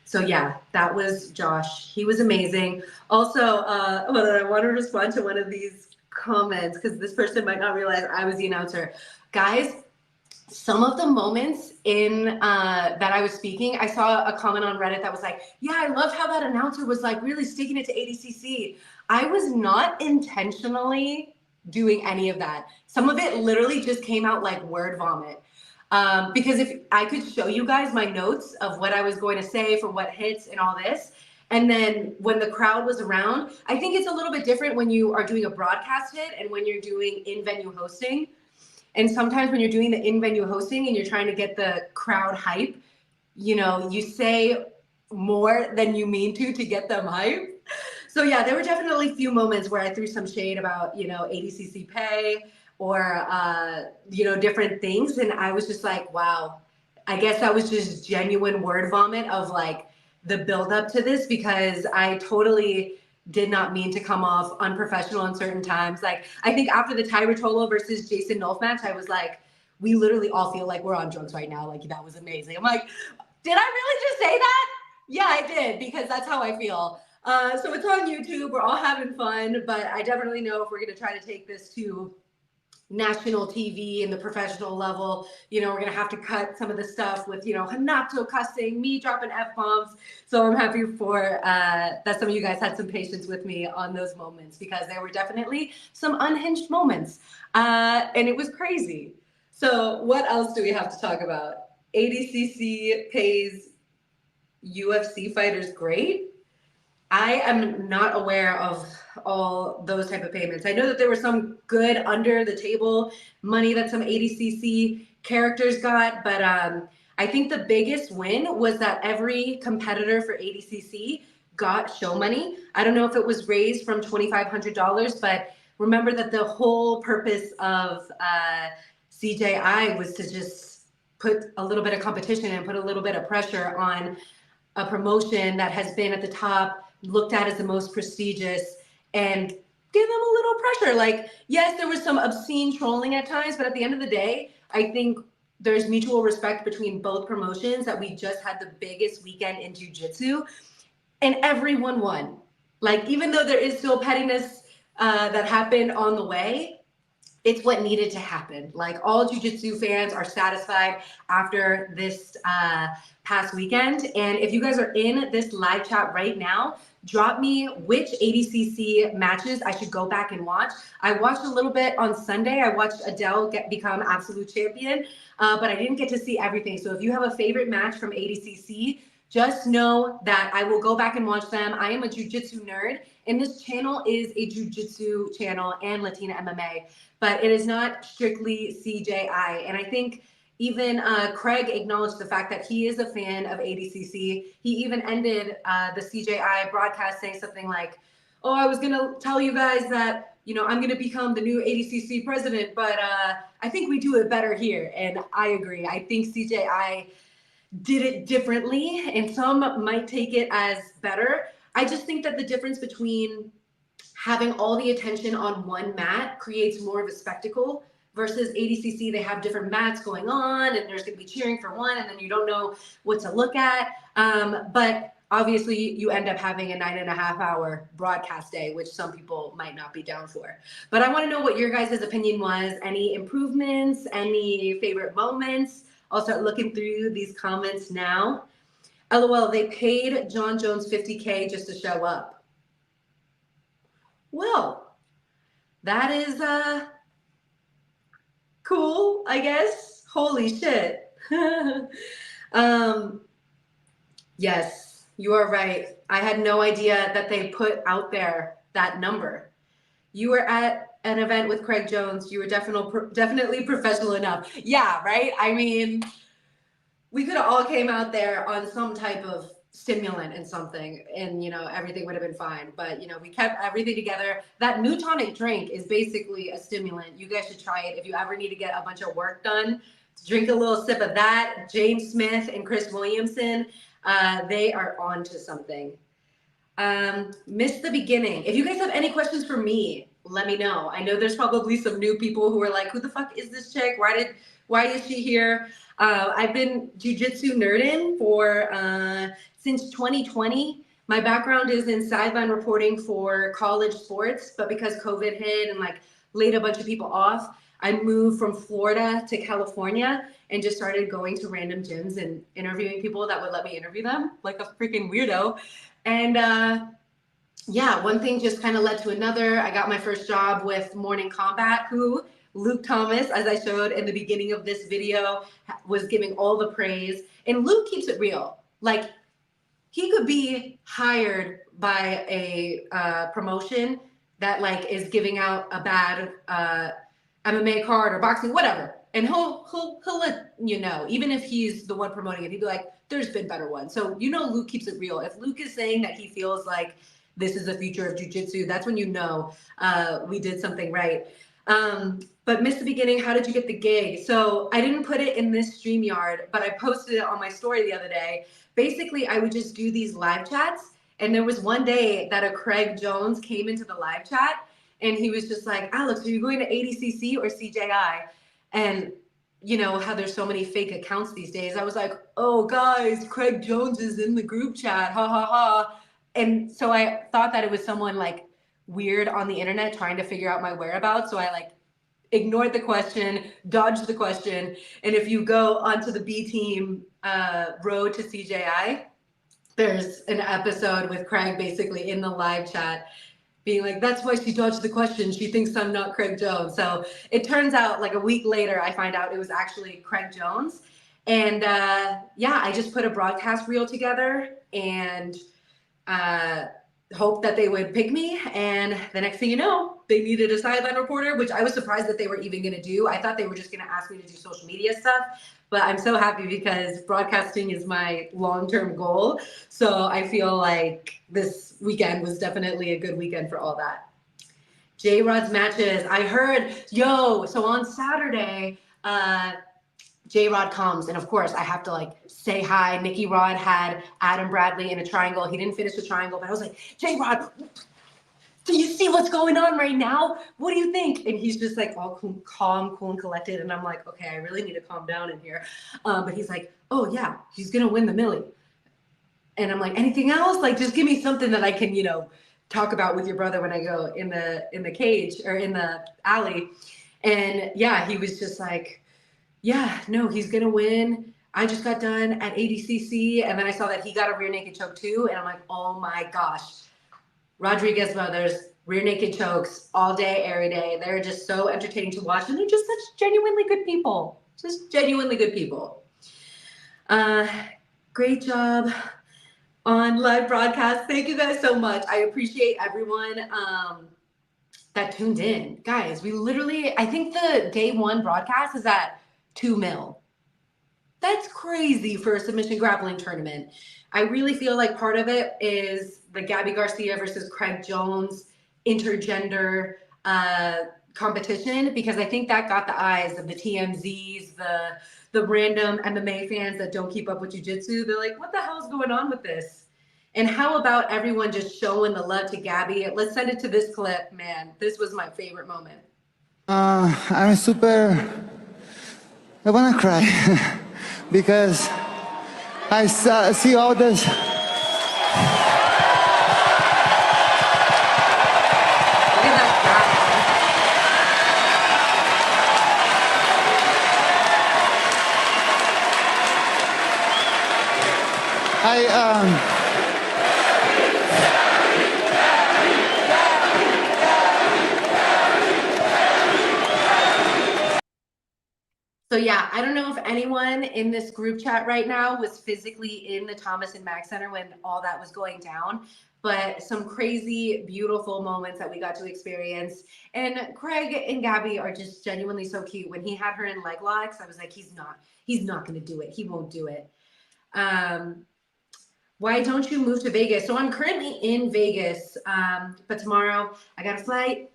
So yeah, that was Josh. He was amazing. Also, I want to respond to one of these comments because this person might not realize I was the announcer. Guys, some of the moments in that I was speaking, I saw a comment on Reddit that was like, yeah, I loved how that announcer was like really sticking it to ADCC. I was not intentionally doing any of that. Some of it literally just came out like word vomit. Because if I could show you guys my notes of what I was going to say for what hits and all this, and then when the crowd was around, I think it's a little bit different when you are doing a broadcast hit and when you're doing in-venue hosting. And sometimes when you're doing the in-venue hosting and you're trying to get the crowd hype, you say more than you mean to get them hype. So yeah, there were definitely a few moments where I threw some shade about, ADCC pay or, different things. And I was just like, wow, I guess that was just genuine word vomit of like the buildup to this, because I totally did not mean to come off unprofessional in certain times. Like, I think after the Ty Rotolo versus Jason Nolf match, I was like, we literally all feel like we're on drugs right now. Like, that was amazing. I'm like, did I really just say that? Yeah, I did, because that's how I feel. So it's on YouTube. We're all having fun, but I definitely know if we're going to try to take this to national TV and the professional level, we're going to have to cut some of the stuff with, Hanato cussing, me dropping F-bombs. So I'm happy for that some of you guys had some patience with me on those moments, because there were definitely some unhinged moments. And it was crazy. So what else do we have to talk about? ADCC pays UFC fighters great. I am not aware of all those type of payments. I know that there was some good under the table money that some ADCC characters got, but I think the biggest win was that every competitor for ADCC got show money. I don't know if it was raised from $2,500, but remember that the whole purpose of CJI was to just put a little bit of competition and put a little bit of pressure on a promotion that has been at the top, looked at as the most prestigious, and give them a little pressure. Like, yes, there was some obscene trolling at times, but at the end of the day, I think there's mutual respect between both promotions, that we just had the biggest weekend in jiu-jitsu and everyone won. Like, even though there is still pettiness that happened on the way, it's what needed to happen. Like, all jiu-jitsu fans are satisfied after this past weekend. And if you guys are in this live chat right now, drop me which ADCC matches I should go back and watch. I watched a little bit on Sunday. I watched Adele become absolute champion, but I didn't get to see everything. So if you have a favorite match from ADCC, just know that I will go back and watch them. I am a jiu-jitsu nerd, and this channel is a jiu-jitsu channel and Latina MMA, but it is not strictly CJI. And I think even Craig acknowledged the fact that he is a fan of ADCC. He even ended the CJI broadcast saying something like, oh, I was going to tell you guys that, I'm going to become the new ADCC president, but I think we do it better here. And I agree. I think CJI did it differently, and some might take it as better. I just think that the difference between having all the attention on one mat creates more of a spectacle versus ADCC. They have different mats going on, and there's going to be cheering for one, and then you don't know what to look at. But obviously, you end up having a 9.5 hour broadcast day, which some people might not be down for. But I want to know what your guys' opinion was. Any improvements? Any favorite moments? I'll start looking through these comments now. LOL, they paid John Jones $50K just to show up. Well, that is cool, I guess. Holy shit. Yes, you are right. I had no idea that they put out there that number. You were at an event with Craig Jones. You were definitely professional enough. Yeah, right? I mean, we could have all came out there on some type of stimulant and something, and everything would have been fine. But we kept everything together. That new tonic drink is basically a stimulant. You guys should try it if you ever need to get a bunch of work done. Drink a little sip of that. James Smith and Chris Williamson, they are on to something. Missed the beginning. If you guys have any questions for me, let me know. I know there's probably some new people who are like, who the fuck is this chick? Why is she here? I've been jiu-jitsu nerding for since 2020. My background is in sideline reporting for college sports, but because COVID hit and laid a bunch of people off, I moved from Florida to California and just started going to random gyms and interviewing people that would let me interview them like a freaking weirdo. And yeah, one thing just kind of led to another. I got my first job with Morning Combat, who Luke Thomas, as I showed in the beginning of this video, was giving all the praise. And Luke keeps it real. Like, he could be hired by a promotion that is giving out a bad MMA card or boxing, whatever. And he'll let you know, even if he's the one promoting it, he'd be like, there's been better ones. So Luke keeps it real. If Luke is saying that he feels like this is the future of jiu-jitsu, that's when we did something right. But missed the beginning. How did you get the gig? So I didn't put it in this StreamYard, but I posted it on my story the other day. Basically, I would just do these live chats. And there was one day that a Craig Jones came into the live chat, and he was just like, Alex, are you going to ADCC or CJI? And you know how there's so many fake accounts these days. I was like, oh, guys, Craig Jones is in the group chat. Ha, ha, ha. And so I thought that it was someone weird on the internet trying to figure out my whereabouts. So I ignored the question, dodged the question. And if you go onto the B Team road to CJI, there's an episode with Craig basically in the live chat being like, that's why she dodged the question. She thinks I'm not Craig Jones. So it turns out a week later, I find out it was actually Craig Jones. And yeah, I just put a broadcast reel together and hope that they would pick me. And the next thing you know, they needed a sideline reporter, which I was surprised that they were even going to do. I thought they were just going to ask me to do social media stuff. But I'm so happy because broadcasting is my long-term goal. So I feel like this weekend was definitely a good weekend for all that. J-Rod's matches. I heard, so on Saturday, J-Rod comes, and of course I have to say hi. Nicky Rod had Adam Bradley in a triangle. He didn't finish the triangle, but I was like, J-Rod, do you see what's going on right now? What do you think? And he's just all calm, cool, and collected. And I'm like, okay, I really need to calm down in here. But he's like, oh yeah, he's gonna win the Millie. And I'm like, anything else? Just give me something that I can, talk about with your brother when I go in the cage or in the alley. And yeah, he was just like, yeah, no, he's gonna win. I just got done at ADCC, and then I saw that he got a rear naked choke too, and I'm like, oh my gosh. Rodriguez brothers, rear naked chokes, all day, every day. They're just so entertaining to watch, and they're just such genuinely good people. Just genuinely good people. Great job on live broadcast. Thank you guys so much. I appreciate everyone that tuned in. Guys, we literally, I think the day one broadcast is at 2 mil. That's crazy for a submission grappling tournament. I really feel like part of it is the Gabby Garcia versus Craig Jones intergender competition, because I think that got the eyes of the TMZs, the random MMA fans that don't keep up with jiu-jitsu. They're like, what the hell's going on with this? And how about everyone just showing the love to Gabby? Let's send it to this clip, man. This was my favorite moment. I'm super, I want to cry because I see all this. Look at that So yeah, I don't know if anyone in this group chat right now was physically in the Thomas and Mack Center when all that was going down, but some crazy, beautiful moments that we got to experience. And Craig and Gabby are just genuinely so cute. When he had her in leg locks, I was like, he's not going to do it. He won't do it. Why don't you move to Vegas? So I'm currently in Vegas, but tomorrow I got a flight.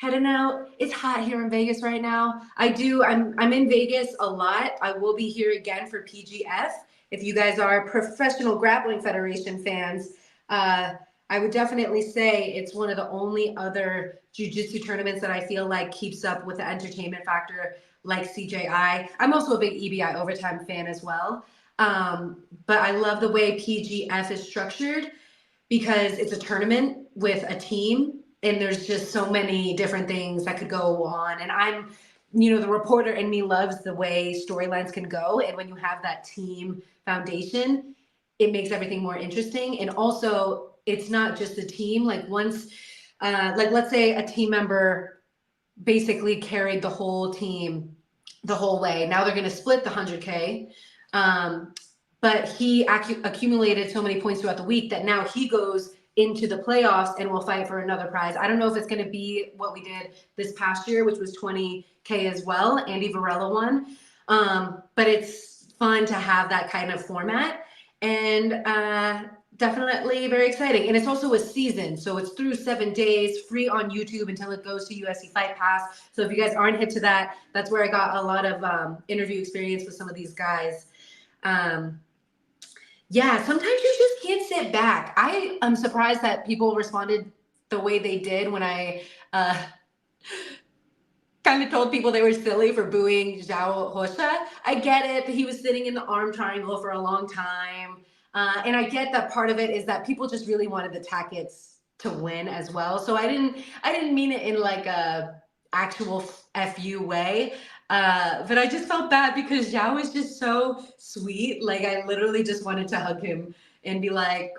Heading out. It's hot here in Vegas right now. I'm in Vegas a lot. I will be here again for PGF. If you guys are Professional Grappling Federation fans, I would definitely say it's one of the only other jiu-jitsu tournaments that I feel like keeps up with the entertainment factor like CJI. I'm also a big EBI Overtime fan as well. But I love the way PGF is structured because it's a tournament with a team. And there's just so many different things that could go on. And I'm, the reporter in me loves the way storylines can go. And when you have that team foundation, it makes everything more interesting. And also, it's not just a team. Like once, let's say a team member basically carried the whole team the whole way. Now they're going to split the 100K. But he accumulated so many points throughout the week that now he goes into the playoffs and we'll fight for another prize. I don't know if it's going to be what we did this past year, which was 20K as well. Andy Varela won. But it's fun to have that kind of format and definitely very exciting. And it's also a season. So it's through 7 days, free on YouTube until it goes to UFC Fight Pass. So if you guys aren't hip to that, that's where I got a lot of interview experience with some of these guys. Yeah, sometimes you just can't sit back. I am surprised that people responded the way they did when I kind of told people they were silly for booing Zhao Hosha. I get it. He was sitting in the arm triangle for a long time. And I get that part of it is that people just really wanted the Tackets to win as well. So I didn't mean it in like a actual FU way. But I just felt bad because Zhao is just so sweet. Like I literally just wanted to hug him and be like,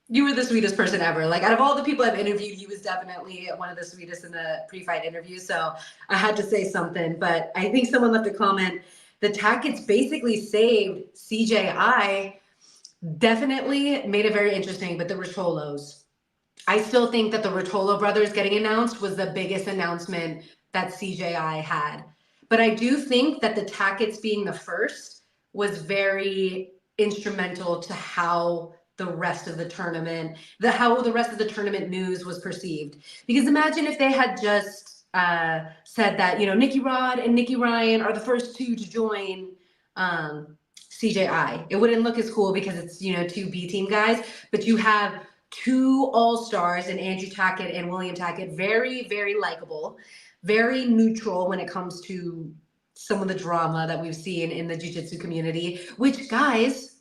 you were the sweetest person ever. Like out of all the people I've interviewed, he was definitely one of the sweetest in the pre-fight interview. So I had to say something, but I think someone left a comment. The Tackets basically saved CJI, definitely made it very interesting, but the Ritolos. I still think that the Ritolo brothers getting announced was the biggest announcement that CJI had. But I do think that the Tackets being the first was very instrumental to how the rest of the tournament, how the rest of the tournament news was perceived. Because imagine if they had just said that, Nikki Rod and Nikki Ryan are the first two to join CJI. It wouldn't look as cool because it's, two B team guys, but you have two all-stars in Andrew Tackett and William Tackett, very, very likable, very neutral when it comes to some of the drama that we've seen in the jiu-jitsu community, which, guys,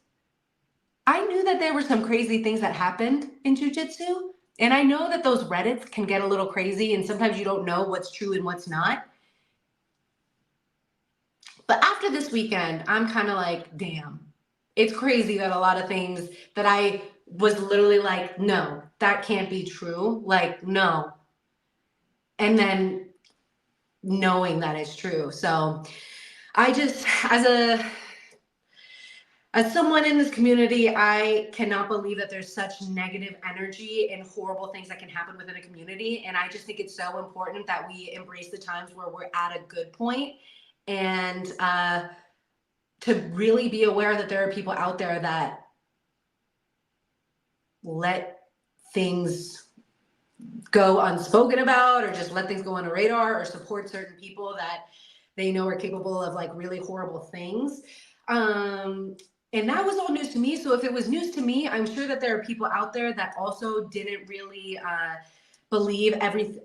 I knew that there were some crazy things that happened in jiu-jitsu, and I know that those Reddits can get a little crazy, and sometimes you don't know what's true and what's not. But after this weekend, I'm kind of like, damn, it's crazy that a lot of things that I was literally like, no, that can't be true. Like, no. And then knowing that it's true. So I just, as someone in this community, I cannot believe that there's such negative energy and horrible things that can happen within a community. And I just think it's so important that we embrace the times where we're at a good point and to really be aware that there are people out there that let things go unspoken about, or just let things go on a radar, or support certain people that they know are capable of like really horrible things. And that was all news to me. So if it was news to me, I'm sure that there are people out there that also didn't really believe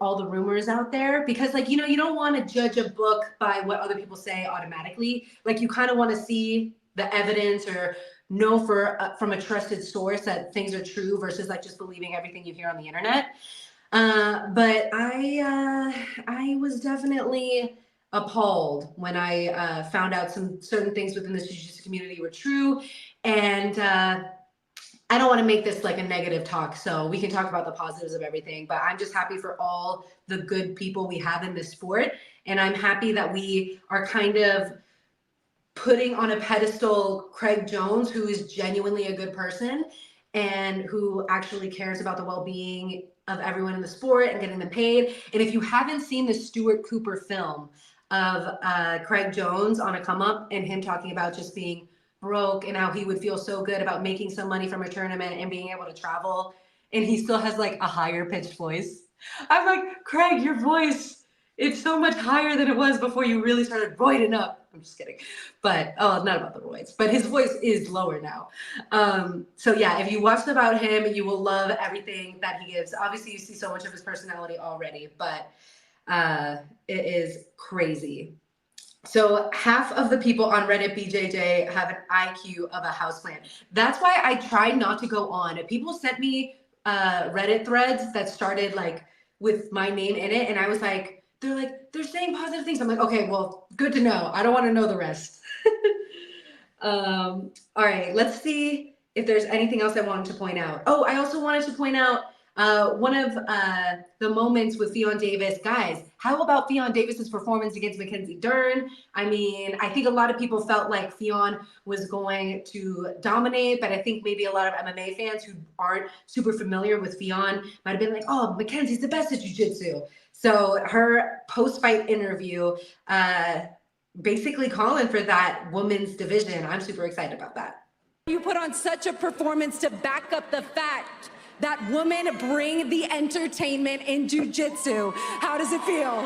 all the rumors out there, because like, you know, you don't want to judge a book by what other people say automatically. Like you kind of want to see the evidence, or know from a trusted source that things are true, versus like just believing everything you hear on the internet. But I was definitely appalled when I found out some certain things within the jiu-jitsu community were true. And I don't want to make this like a negative talk, so we can talk about the positives of everything, but I'm just happy for all the good people we have in this sport. And I'm happy that we are kind of putting on a pedestal Craig Jones, who is genuinely a good person and who actually cares about the well-being of everyone in the sport and getting them paid. And if you haven't seen the Stuart Cooper film of Craig Jones on a come up, and him talking about just being broke and how he would feel so good about making some money from a tournament and being able to travel, and he still has like a higher pitched voice. I'm like, Craig, your voice, it's so much higher than it was before you really started roiding up. I'm just kidding. But, oh, not about the roids, but his voice is lower now. So yeah, if you watched about him, you will love everything that he gives. Obviously, you see so much of his personality already, but it is crazy. So half of the people on Reddit BJJ have an IQ of a houseplant. That's why I tried not to go on. People sent me Reddit threads that started like with my name in it, and I was like, they're saying positive things. I'm like, okay, well, good to know. I don't want to know the rest. All right, let's see if there's anything else I wanted to point out. Oh, I also wanted to point out one of the moments with Fionn Davis. Guys, how about Fionn Davis's performance against Mackenzie Dern? I mean, I think a lot of people felt like Fionn was going to dominate, but I think maybe a lot of MMA fans who aren't super familiar with Fionn might have been like, oh, Mackenzie's the best at jiu-jitsu. So her post-fight interview, basically calling for that women's division. I'm super excited about that. You put on such a performance to back up the fact that women bring the entertainment in jiu-jitsu. How does it feel?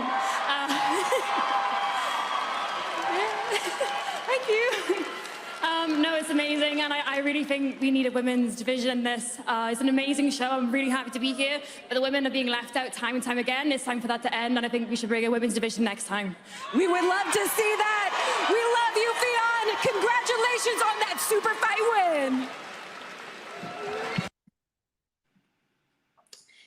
Thank you. No, it's amazing, and I really think we need a women's division in this. It's an amazing show. I'm really happy to be here, but the women are being left out time and time again. It's time for that to end, and I think we should bring a women's division next time. We would love to see that. We love you, Fionn. Congratulations on that super fight win.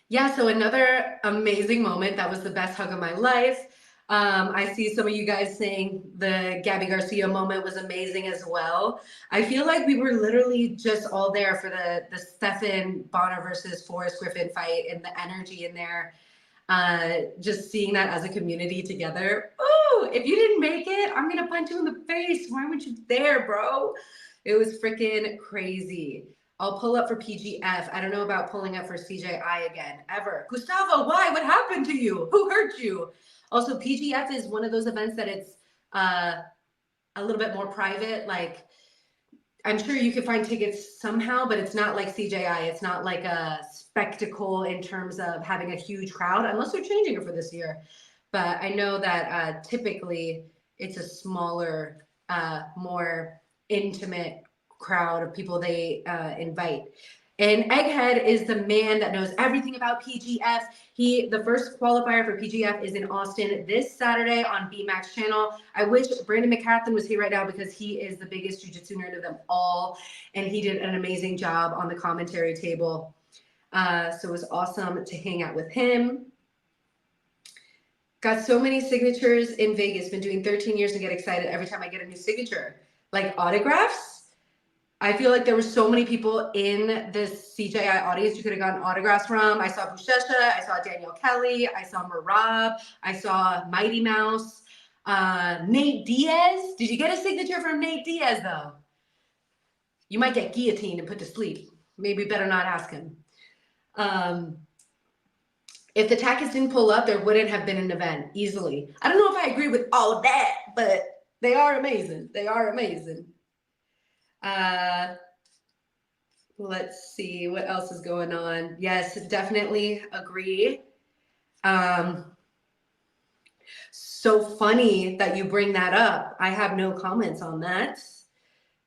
Yeah, so another amazing moment. That was the best hug of my life. I see some of you guys saying the Gabby Garcia moment was amazing as well. I feel like we were literally just all there for the Stephan Bonner versus Forrest Griffin fight, and the energy in there. Just seeing that as a community together. Oh, if you didn't make it, I'm gonna punch you in the face. Why weren't you there, bro? It was freaking crazy. I'll pull up for PGF. I don't know about pulling up for CJI again, ever. Gustavo, why? What happened to you? Who hurt you? Also, PGF is one of those events that it's a little bit more private. Like, I'm sure you can find tickets somehow, but it's not like CJI. It's not like a spectacle in terms of having a huge crowd, unless they're changing it for this year. But I know that typically it's a smaller, more intimate crowd of people they invite. And Egghead is the man that knows everything about PGF. The first qualifier for PGF is in Austin this Saturday on BMAX channel. I wish Brandon McCathlin was here right now, because he is the biggest jiu-jitsu nerd of them all. And he did an amazing job on the commentary table. So it was awesome to hang out with him. Got so many signatures in Vegas. Been doing 13 years and get excited every time I get a new signature. Like autographs. I feel like there were so many people in this CJI audience you could have gotten autographs from. I saw Bushesha, I saw Danielle Kelly, I saw Marab, I saw Mighty Mouse, Nate Diaz. Did you get a signature from Nate Diaz though? You might get guillotined and put to sleep. Maybe better not ask him. If the Tackets didn't pull up, there wouldn't have been an event easily. I don't know if I agree with all of that, but they are amazing. They are amazing. Let's see what else is going on. Yes, definitely agree. Um, so funny that you bring that up. I have no comments on that.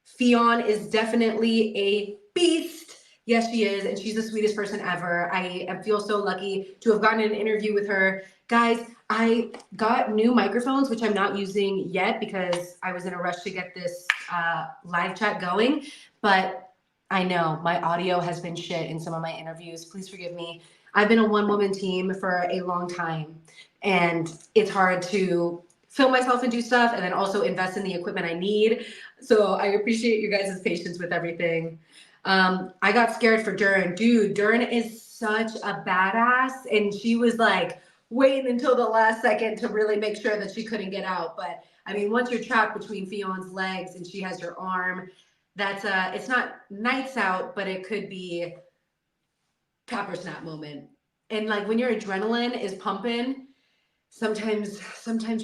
Fionn is definitely a beast. Yes, she is, and she's the sweetest person ever. I feel so lucky to have gotten an interview with her. Guys, I got new microphones, which I'm not using yet because I was in a rush to get this live chat going. But I know my audio has been shit in some of my interviews. Please forgive me. I've been a one-woman team for a long time, and it's hard to film myself and do stuff and then also invest in the equipment I need. So I appreciate you guys' patience with everything. I got scared for Duran. Dude, Duran is such a badass, and she was like waiting until the last second to really make sure that she couldn't get out. But I mean, once you're trapped between Fionn's legs and she has your arm, that's it's not nights out, but it could be copper snap moment. And like when your adrenaline is pumping, sometimes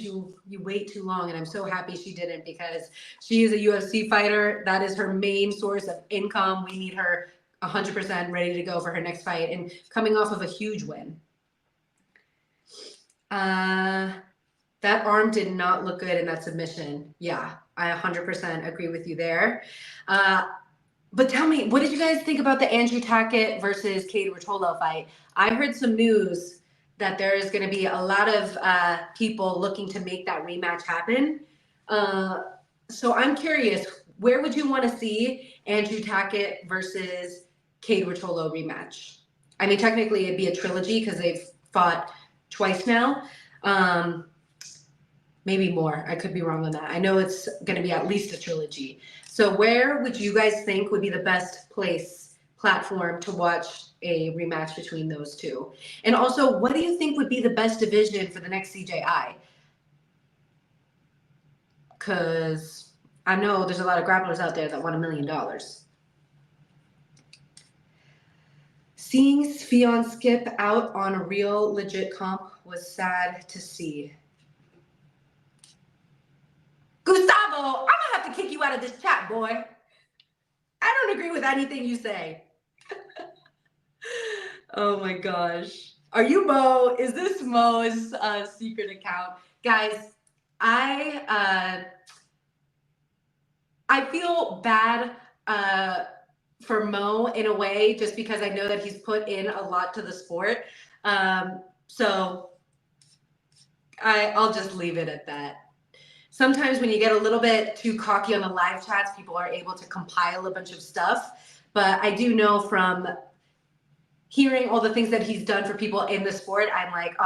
you wait too long, and I'm so happy she didn't because she is a UFC fighter. That is her main source of income. We need her 100% ready to go for her next fight and coming off of a huge win. That arm did not look good in that submission. Yeah, I 100% agree with you there. But tell me, what did you guys think about the Andrew Tackett versus Katie Rotolo fight? I heard some news that there is going to be a lot of people looking to make that rematch happen. So I'm curious, where would you want to see Andrew Tackett versus Katie Rotolo rematch? I mean, technically it'd be a trilogy because they've fought twice now. Maybe more. I could be wrong on that. I know it's going to be at least a trilogy. So where would you guys think would be the best platform to watch a rematch between those two? And also, what do you think would be the best division for the next CJI? Because I know there's a lot of grapplers out there that want $1 million. Seeing Fionn skip out on a real legit comp was sad to see. Gustavo, I'm gonna have to kick you out of this chat, boy. I don't agree with anything you say. Oh my gosh. Are you Mo? Is this Mo's secret account? Guys, I feel bad for Mo in a way, just because I know that he's put in a lot to the sport. So I'll just leave it at that. Sometimes when you get a little bit too cocky on the live chats, people are able to compile a bunch of stuff. But I do know from hearing all the things that he's done for people in the sport, I'm like,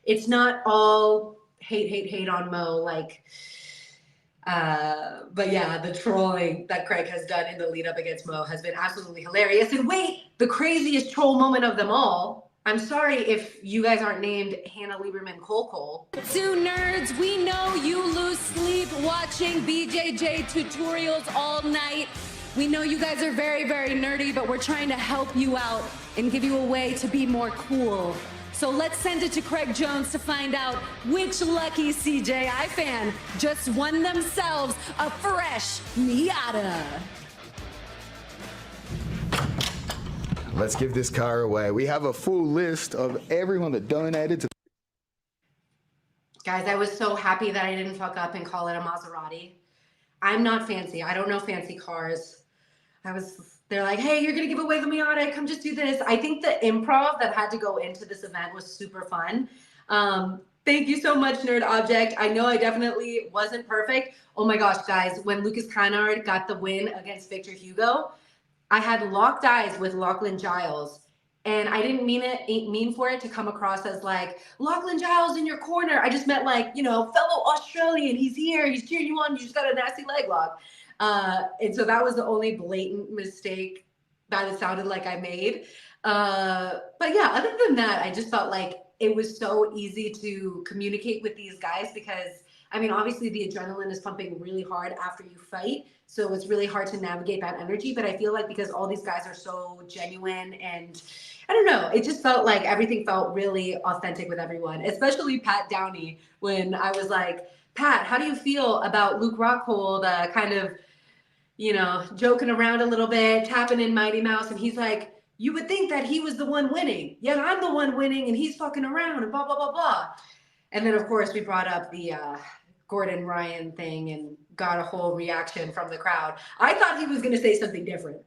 it's not all hate on Mo. Like, but yeah, the trolling that Craig has done in the lead up against Mo has been absolutely hilarious. And wait, the craziest troll moment of them all. I'm sorry if you guys aren't named Hannah Lieberman Cole. Two nerds, we know you lose sleep watching BJJ tutorials all night. We know you guys are very, very nerdy, but we're trying to help you out and give you a way to be more cool. So let's send it to Craig Jones to find out which lucky CJI fan just won themselves a fresh Miata. Let's give this car away. We have a full list of everyone that donated to. Guys, I was so happy that I didn't fuck up and call it a Maserati. I'm not fancy. I don't know fancy cars. They're like, hey, you're going to give away the Miata. Come just do this. I think the improv that had to go into this event was super fun. Thank you so much, Nerd Object. I know I definitely wasn't perfect. Oh my gosh, guys, when Lucas Kinard got the win against Victor Hugo, I had locked eyes with Lachlan Giles, and I didn't mean for it to come across as like, Lachlan Giles in your corner. I just meant like, fellow Australian, he's here, he's cheering you on, you just got a nasty leg lock. And so that was the only blatant mistake that it sounded like I made. But yeah, other than that, I just felt like it was so easy to communicate with these guys because, I mean, obviously the adrenaline is pumping really hard after you fight. So it's really hard to navigate that energy. But I feel like because all these guys are so genuine and I don't know, it just felt like everything felt really authentic with everyone, especially Pat Downey, when I was like, Pat, how do you feel about Luke Rockhold kind of joking around a little bit, tapping in Mighty Mouse, and he's like, you would think that he was the one winning, yet I'm the one winning, and he's fucking around, and blah, blah, blah, blah. And then, of course, we brought up the Gordon Ryan thing and got a whole reaction from the crowd. I thought he was going to say something different.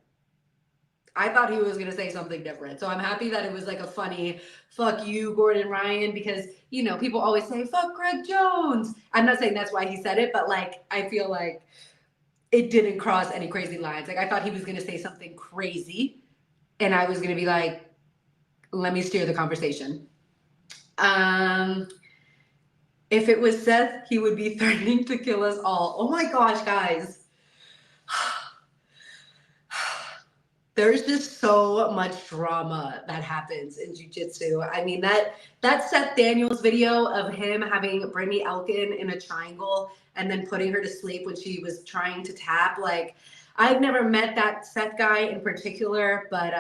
So I'm happy that it was like a funny, fuck you, Gordon Ryan, because, people always say, fuck Greg Jones. I'm not saying that's why he said it, but like, I feel like it didn't cross any crazy lines. Like, I thought he was going to say something crazy, and I was going to be like, let me steer the conversation. If it was Seth, he would be threatening to kill us all. Oh my gosh, guys. There's just so much drama that happens in jiu-jitsu. I mean, that Seth Daniels video of him having Brittany Elkin in a triangle and then putting her to sleep when she was trying to tap. Like, I've never met that Seth guy in particular, but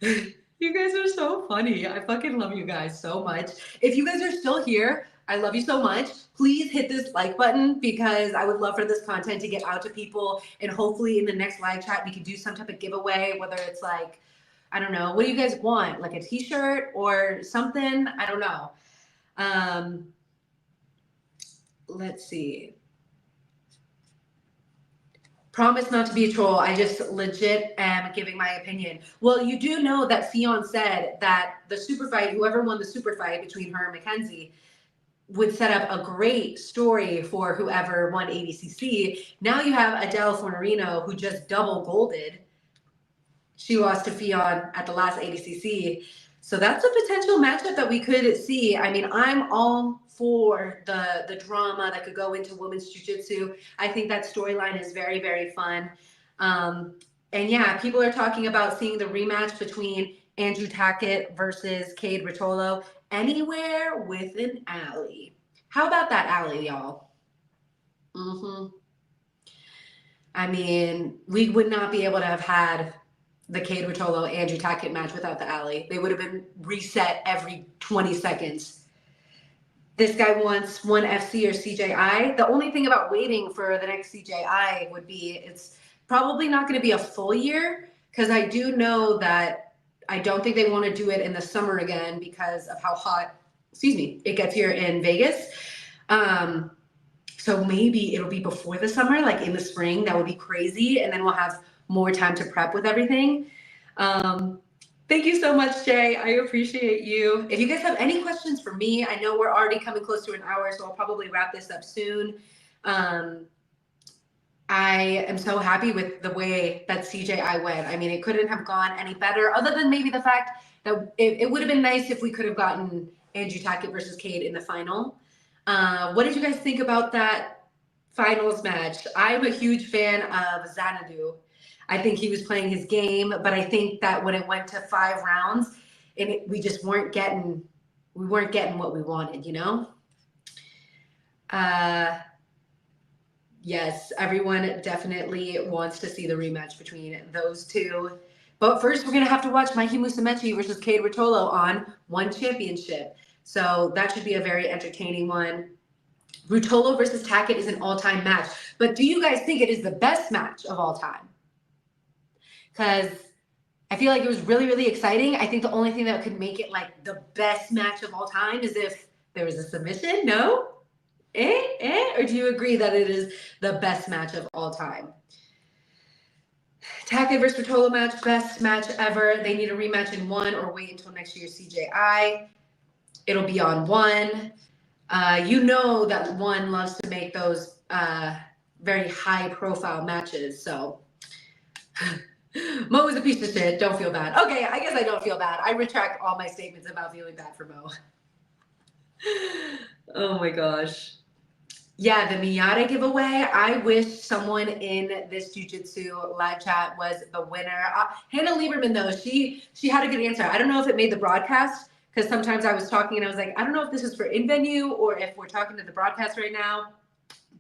you guys are so funny. I fucking love you guys so much. If you guys are still here, I love you so much. Please hit this like button because I would love for this content to get out to people. And hopefully in the next live chat, we could do some type of giveaway, whether it's like, I don't know, what do you guys want? Like a t-shirt or something? I don't know. Let's see. Promise not to be a troll. I just legit am giving my opinion. Well, you do know that Fionn said that the super fight, whoever won the super fight between her and Mackenzie, would set up a great story for whoever won ADCC. Now you have Adele Fornerino, who just double golded. She lost to Fionn at the last ADCC. So that's a potential matchup that we could see. I mean, I'm all for the drama that could go into women's jiu-jitsu. I think that storyline is very, very fun. And yeah, people are talking about seeing the rematch between Andrew Tackett versus Cade Rotolo anywhere with an alley. How about that alley, y'all? I mean, we would not be able to have had the Cade Rotolo Andrew Tackett match without the alley. They would have been reset every 20 seconds. This guy wants one FC or CJI. The only thing about waiting for the next CJI would be it's probably not going to be a full year because I do know that I don't think they want to do it in the summer again because of how hot, it gets here in Vegas. So maybe it'll be before the summer, like in the spring. That would be crazy. And then we'll have more time to prep with everything. Thank you so much, Jay. I appreciate you. If you guys have any questions for me, I know we're already coming close to an hour, so I'll probably wrap this up soon. I am so happy with the way that CJI went. I mean, it couldn't have gone any better, other than maybe the fact that it would have been nice if we could have gotten Andrew Tackett versus Cade in the final. What did you guys think about that finals match? I'm a huge fan of Xanadu. I think he was playing his game, but I think that when it went to 5 rounds, we just weren't getting what we wanted, Yes, everyone definitely wants to see the rematch between those two. But first, we're going to have to watch Mikey Musumeci versus Cade Rotolo on One Championship. So that should be a very entertaining one. Rotolo versus Tackett is an all-time match. But do you guys think it is the best match of all time? Because I feel like it was really, really exciting. I think the only thing that could make it like the best match of all time is if there was a submission. No? Or do you agree that it is the best match of all time? Tackett versus Rotolo match, best match ever. They need a rematch in One or wait until next year's CJI. It'll be on One. You know that One loves to make those very high-profile matches, so... Mo is a piece of shit. Don't feel bad. Okay, I guess I don't feel bad. I retract all my statements about feeling bad for Mo. Oh my gosh. Yeah, the Miyata giveaway. I wish someone in this jiu-jitsu live chat was the winner. Hannah Lieberman, though, she had a good answer. I don't know if it made the broadcast because sometimes I was talking and I was like, I don't know if this is for in-venue or if we're talking to the broadcast right now.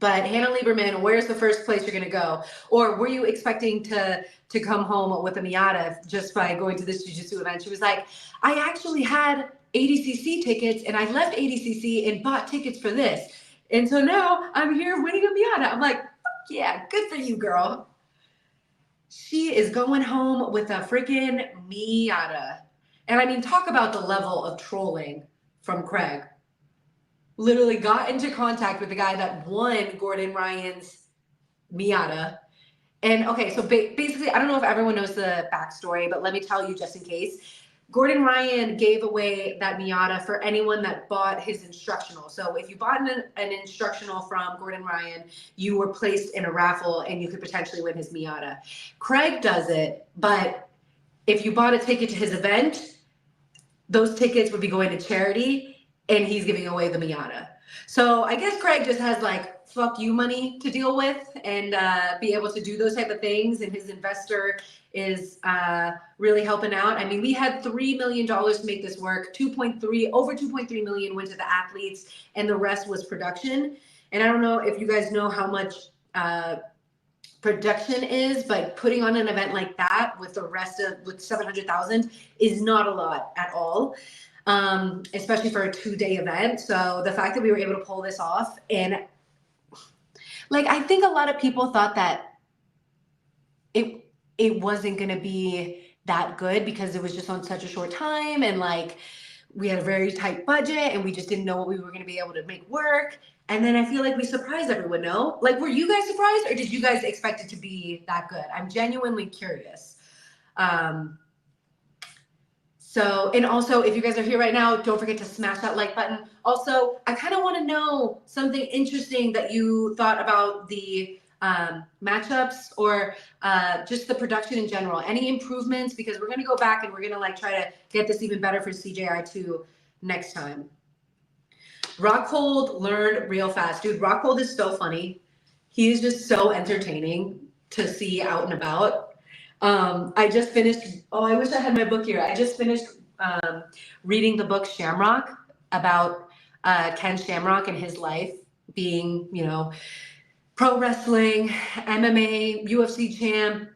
But Hannah Lieberman, where's the first place you're going to go? Or were you expecting to come home with a Miyata just by going to this jiu-jitsu event? She was like, I actually had ADCC tickets and I left ADCC and bought tickets for this. And so now I'm here winning a Miyata. I'm like, fuck yeah, good for you, girl. She is going home with a freaking Miata. And I mean, talk about the level of trolling from Craig. Literally got into contact with the guy that won Gordon Ryan's Miata. And okay, so basically, I don't know if everyone knows the backstory, but let me tell you just in case. Gordon Ryan gave away that Miata for anyone that bought his instructional. So if you bought an instructional from Gordon Ryan, you were placed in a raffle and you could potentially win his Miata. Craig does it, but if you bought a ticket to his event, those tickets would be going to charity, and he's giving away the Miata. So I guess Craig just has like fuck you money to deal with and be able to do those type of things, and his investor is really helping out. I mean, we had $3 million to make this work. Over 2.3 million went to the athletes, and the rest was production. And I don't know if you guys know how much production is, but putting on an event like that with the rest of with 700,000 is not a lot at all, especially for a 2-day event. So the fact that we were able to pull this off, and like I think a lot of people thought that it wasn't going to be that good because it was just on such a short time, and like we had a very tight budget and we just didn't know what we were going to be able to make work. And then I feel like we surprised everyone. No, like, were you guys surprised, or did you guys expect it to be that good? I'm genuinely curious. So, and also, if you guys are here right now, don't forget to smash that like button. Also, I kind of want to know something interesting that you thought about the matchups, or just the production in general. Any improvements? Because we're going to go back and we're going to like try to get this even better for CJI2 next time. Rockhold learned real fast. Dude, Rockhold is so funny. He is just so entertaining to see out and about. I just finished, I wish I had my book here. I just finished reading the book Shamrock about Ken Shamrock and his life being, you know, pro wrestling, MMA, UFC champ,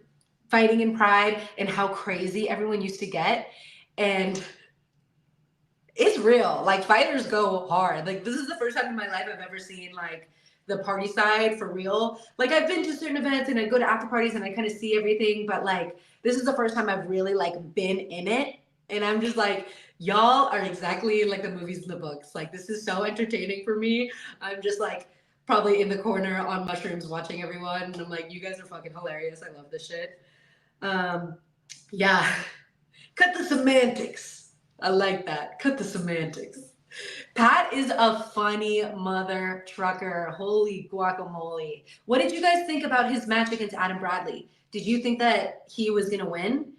fighting in Pride, and how crazy everyone used to get. And it's real. Like, fighters go hard. Like, this is the first time in my life I've ever seen like the party side for real. Like, I've been to certain events and I go to after parties and I kind of see everything, but like this is the first time I've really like been in it. And I'm just like, y'all are exactly like the movies and the books. Like, this is so entertaining for me. I'm just like probably in the corner on mushrooms watching everyone. And I'm like, you guys are fucking hilarious. I love this shit. Yeah. Cut the semantics. I like that. Cut the semantics. Pat is a funny mother trucker. Holy guacamole. What did you guys think about his match against Adam Bradley? Did you think that he was going to win?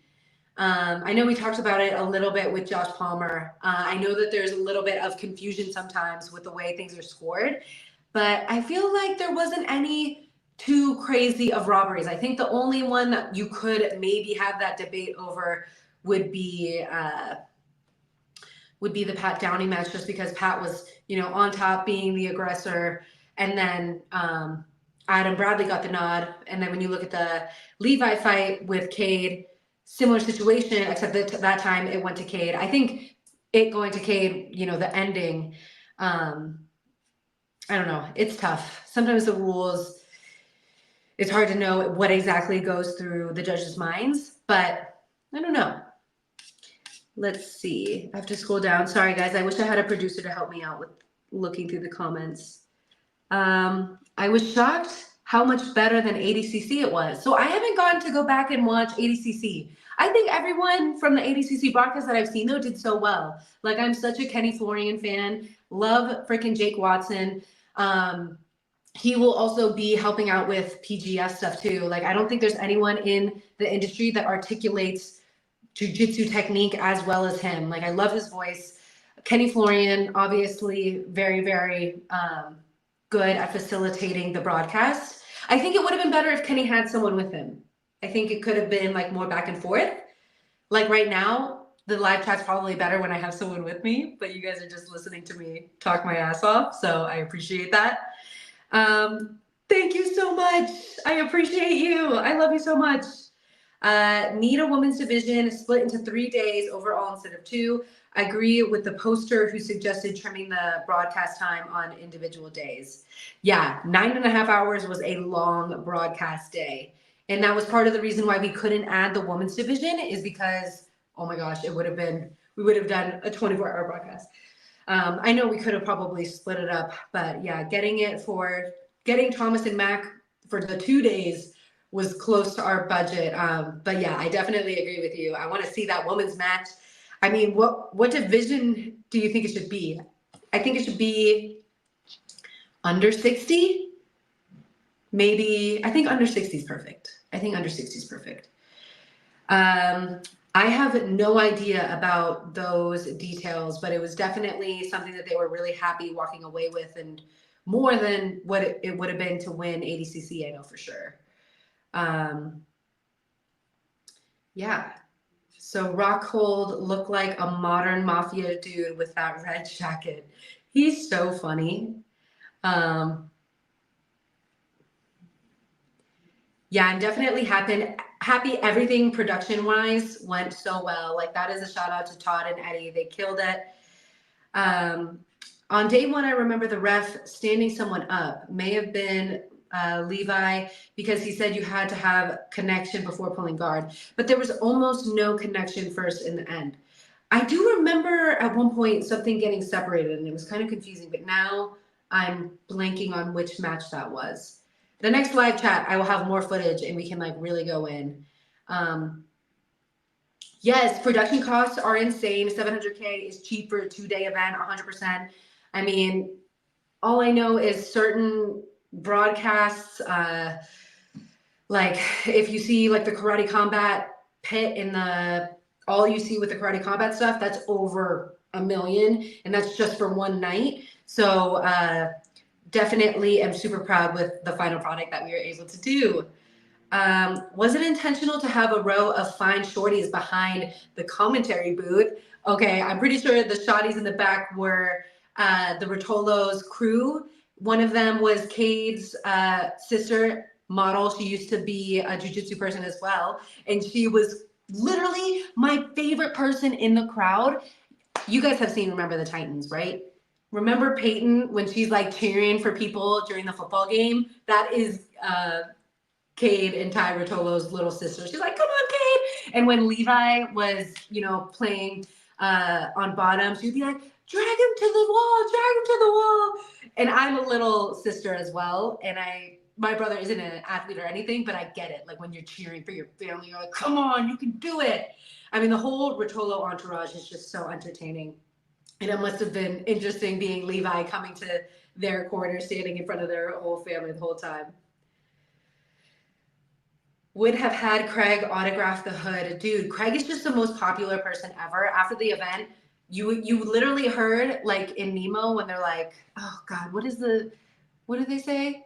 I know we talked about it a little bit with Josh Palmer. I know that there's a little bit of confusion sometimes with the way things are scored, but I feel like there wasn't any too crazy of robberies. I think the only one that you could maybe have that debate over would be the Pat Downey match, just because Pat was, you know, on top being the aggressor, and then Adam Bradley got the nod. And then when you look at the Levi fight with Cade, similar situation, except that that time it went to Cade. I think it going to Cade, you know, the ending, I don't know. It's tough. Sometimes the rules, it's hard to know what exactly goes through the judges' minds, but I don't know. Let's see. I have to scroll down. Sorry, guys. I wish I had a producer to help me out with looking through the comments. I was shocked how much better than ADCC it was. So I haven't gone to go back and watch ADCC. I think everyone from the ADCC broadcast that I've seen, though, did so well. Like, I'm such a Kenny Florian fan. Love freaking Jake Watson. He will also be helping out with PGS stuff, too. Like, I don't think there's anyone in the industry that articulates jiu-jitsu technique as well as him. Like, I love his voice. Kenny Florian, obviously very, very good at facilitating the broadcast. I think it would have been better if Kenny had someone with him. I think it could have been like more back and forth. Like right now, the live chat's probably better when I have someone with me, but you guys are just listening to me talk my ass off, so I appreciate that. Thank you so much. I appreciate you. I love you so much. Need a women's division split into 3 days overall instead of 2. I agree with the poster who suggested trimming the broadcast time on individual days. Yeah, 9.5 hours was a long broadcast day. And that was part of the reason why we couldn't add the women's division, is because, oh my gosh, we would have done a 24-hour broadcast. I know we could have probably split it up, but yeah, getting Thomas and Mac for the 2 days was close to our budget. But yeah, I definitely agree with you. I want to see that women's match. I mean, what division do you think it should be? I think it should be under 60. Maybe, I think under 60 is perfect. I have no idea about those details, but it was definitely something that they were really happy walking away with, and more than what it would have been to win ADCC, I know for sure. Yeah. So Rockhold looked like a modern mafia dude with that red jacket. He's so funny. Yeah, I'm definitely happy everything production wise went so well. Like, that is a shout out to Todd and Eddie. They killed it. On day one, I remember the ref standing someone up. May have been Levi, because he said you had to have connection before pulling guard, but there was almost no connection first in the end. I do remember at one point something getting separated, and it was kind of confusing, but now I'm blanking on which match that was. The next live chat, I will have more footage and we can like really go in. Yes, production costs are insane. 700K is cheap for a 2-day event, 100%. I mean, all I know is certain broadcasts, like if you see like the Karate Combat pit in all you see with the Karate Combat stuff, that's over $1 million, and that's just for one night. So definitely am super proud with the final product that we were able to do. Was it intentional to have a row of fine shorties behind the commentary booth? Okay, I'm pretty sure the shotties in the back were the Rotolo's crew. One of them was Cade's sister model. She used to be a jiu-jitsu person as well, and she was literally my favorite person in the crowd. You guys have seen Remember the Titans, right? Remember Peyton when she's like cheering for people during the football game? That is Cade and Ty Rotolo's little sister. She's like, come on, Cade. And when Levi was, playing on bottom, she'd be like, drag him to the wall. And I'm a little sister as well. And my brother isn't an athlete or anything, but I get it. Like when you're cheering for your family, you're like, come on, you can do it. I mean, the whole Rotolo entourage is just so entertaining. And it must have been interesting being Levi coming to their corner, standing in front of their whole family the whole time. Would have had Craig autograph the hood. Dude, Craig is just the most popular person ever. After the event, you literally heard, like in Nemo, when they're like, oh God, what do they say?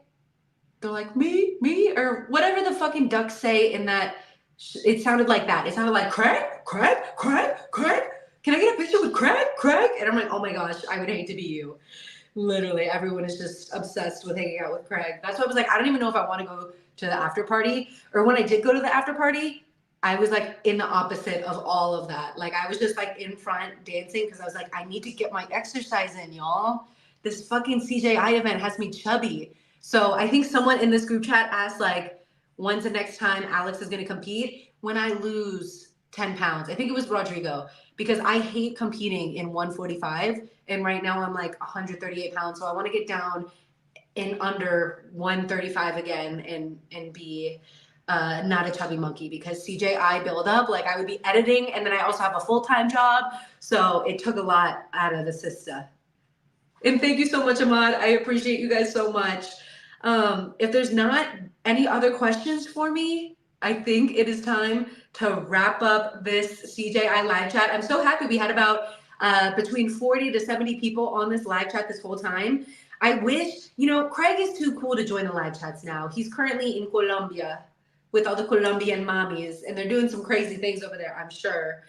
They're like, me, or whatever the fucking ducks say in that. It sounded like that. It sounded like, Craig? Can I get a picture with Craig? And I'm like, oh my gosh, I would hate to be you. Literally, everyone is just obsessed with hanging out with Craig. That's why I was like, I don't even know if I want to go to the after party. Or when I did go to the after party, I was like in the opposite of all of that. Like I was just like in front dancing because I was like, I need to get my exercise in, y'all. This fucking CJI event has me chubby. So I think someone in this group chat asked like, when's the next time Alex is going to compete? When I lose 10 pounds. I think it was Rodrigo, because I hate competing in 145. And right now I'm like 138 pounds. So I want to get down in under 135 again and be not a chubby monkey, because CJI build up, like I would be editing and then I also have a full-time job. So it took a lot out of the system. And thank you so much, Ahmad. I appreciate you guys so much. If there's not any other questions for me, I think it is time to wrap up this CJI live chat. I'm so happy we had about between 40 to 70 people on this live chat this whole time. I wish, Craig is too cool to join the live chats now. He's currently in Colombia with all the Colombian mommies, and they're doing some crazy things over there, I'm sure.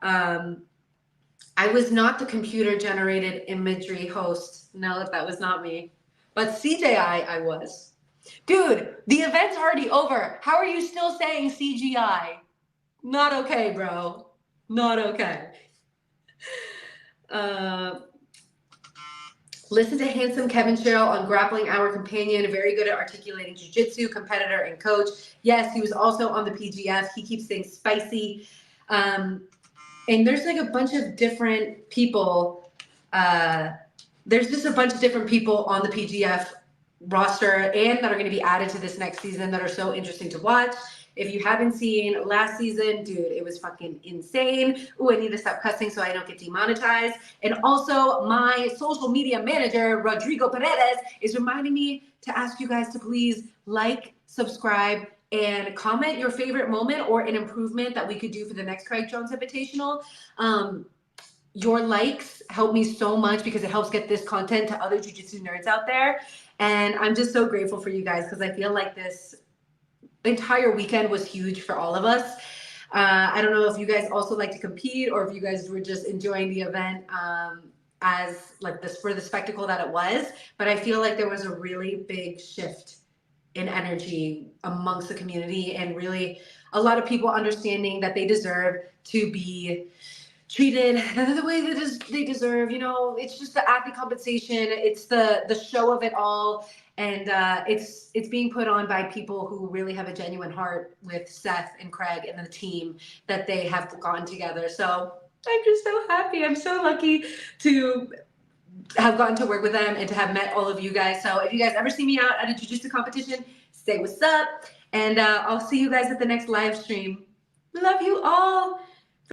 I was not the computer-generated imagery host. No, that was not me. But CJI, I was. Dude, the event's already over. How are you still saying CGI? Not okay, bro. Not okay. Listen to handsome Kevin Sherrill on Grappling Hour Companion, very good at articulating jiu-jitsu, competitor and coach. Yes, he was also on the PGF. He keeps things spicy. And there's like a bunch of different people. There's just a bunch of different people on the PGF roster and that are going to be added to this next season that are so interesting to watch. If you haven't seen last season, dude, it was fucking insane. Ooh, I need to stop cussing so I don't get demonetized. And also, my social media manager, Rodrigo Paredes, is reminding me to ask you guys to please like, subscribe, and comment your favorite moment or an improvement that we could do for the next Craig Jones Invitational. Your likes help me so much because it helps get this content to other jiu-jitsu nerds out there. And I'm just so grateful for you guys because I feel like this entire weekend was huge for all of us. I don't know if you guys also like to compete or if you guys were just enjoying the event as like this for the spectacle that it was, but I feel like there was a really big shift in energy amongst the community and really a lot of people understanding that they deserve to be treated the way that they deserve. You know, it's just the athlete compensation, it's the show of it all, and it's being put on by people who really have a genuine heart with Seth and Craig and the team that they have gotten together. So I'm just so happy. I'm so lucky to have gotten to work with them and to have met all of you guys. So if you guys ever see me out at a jiu-jitsu competition, say what's up, and I'll see you guys at the next live stream. Love you all.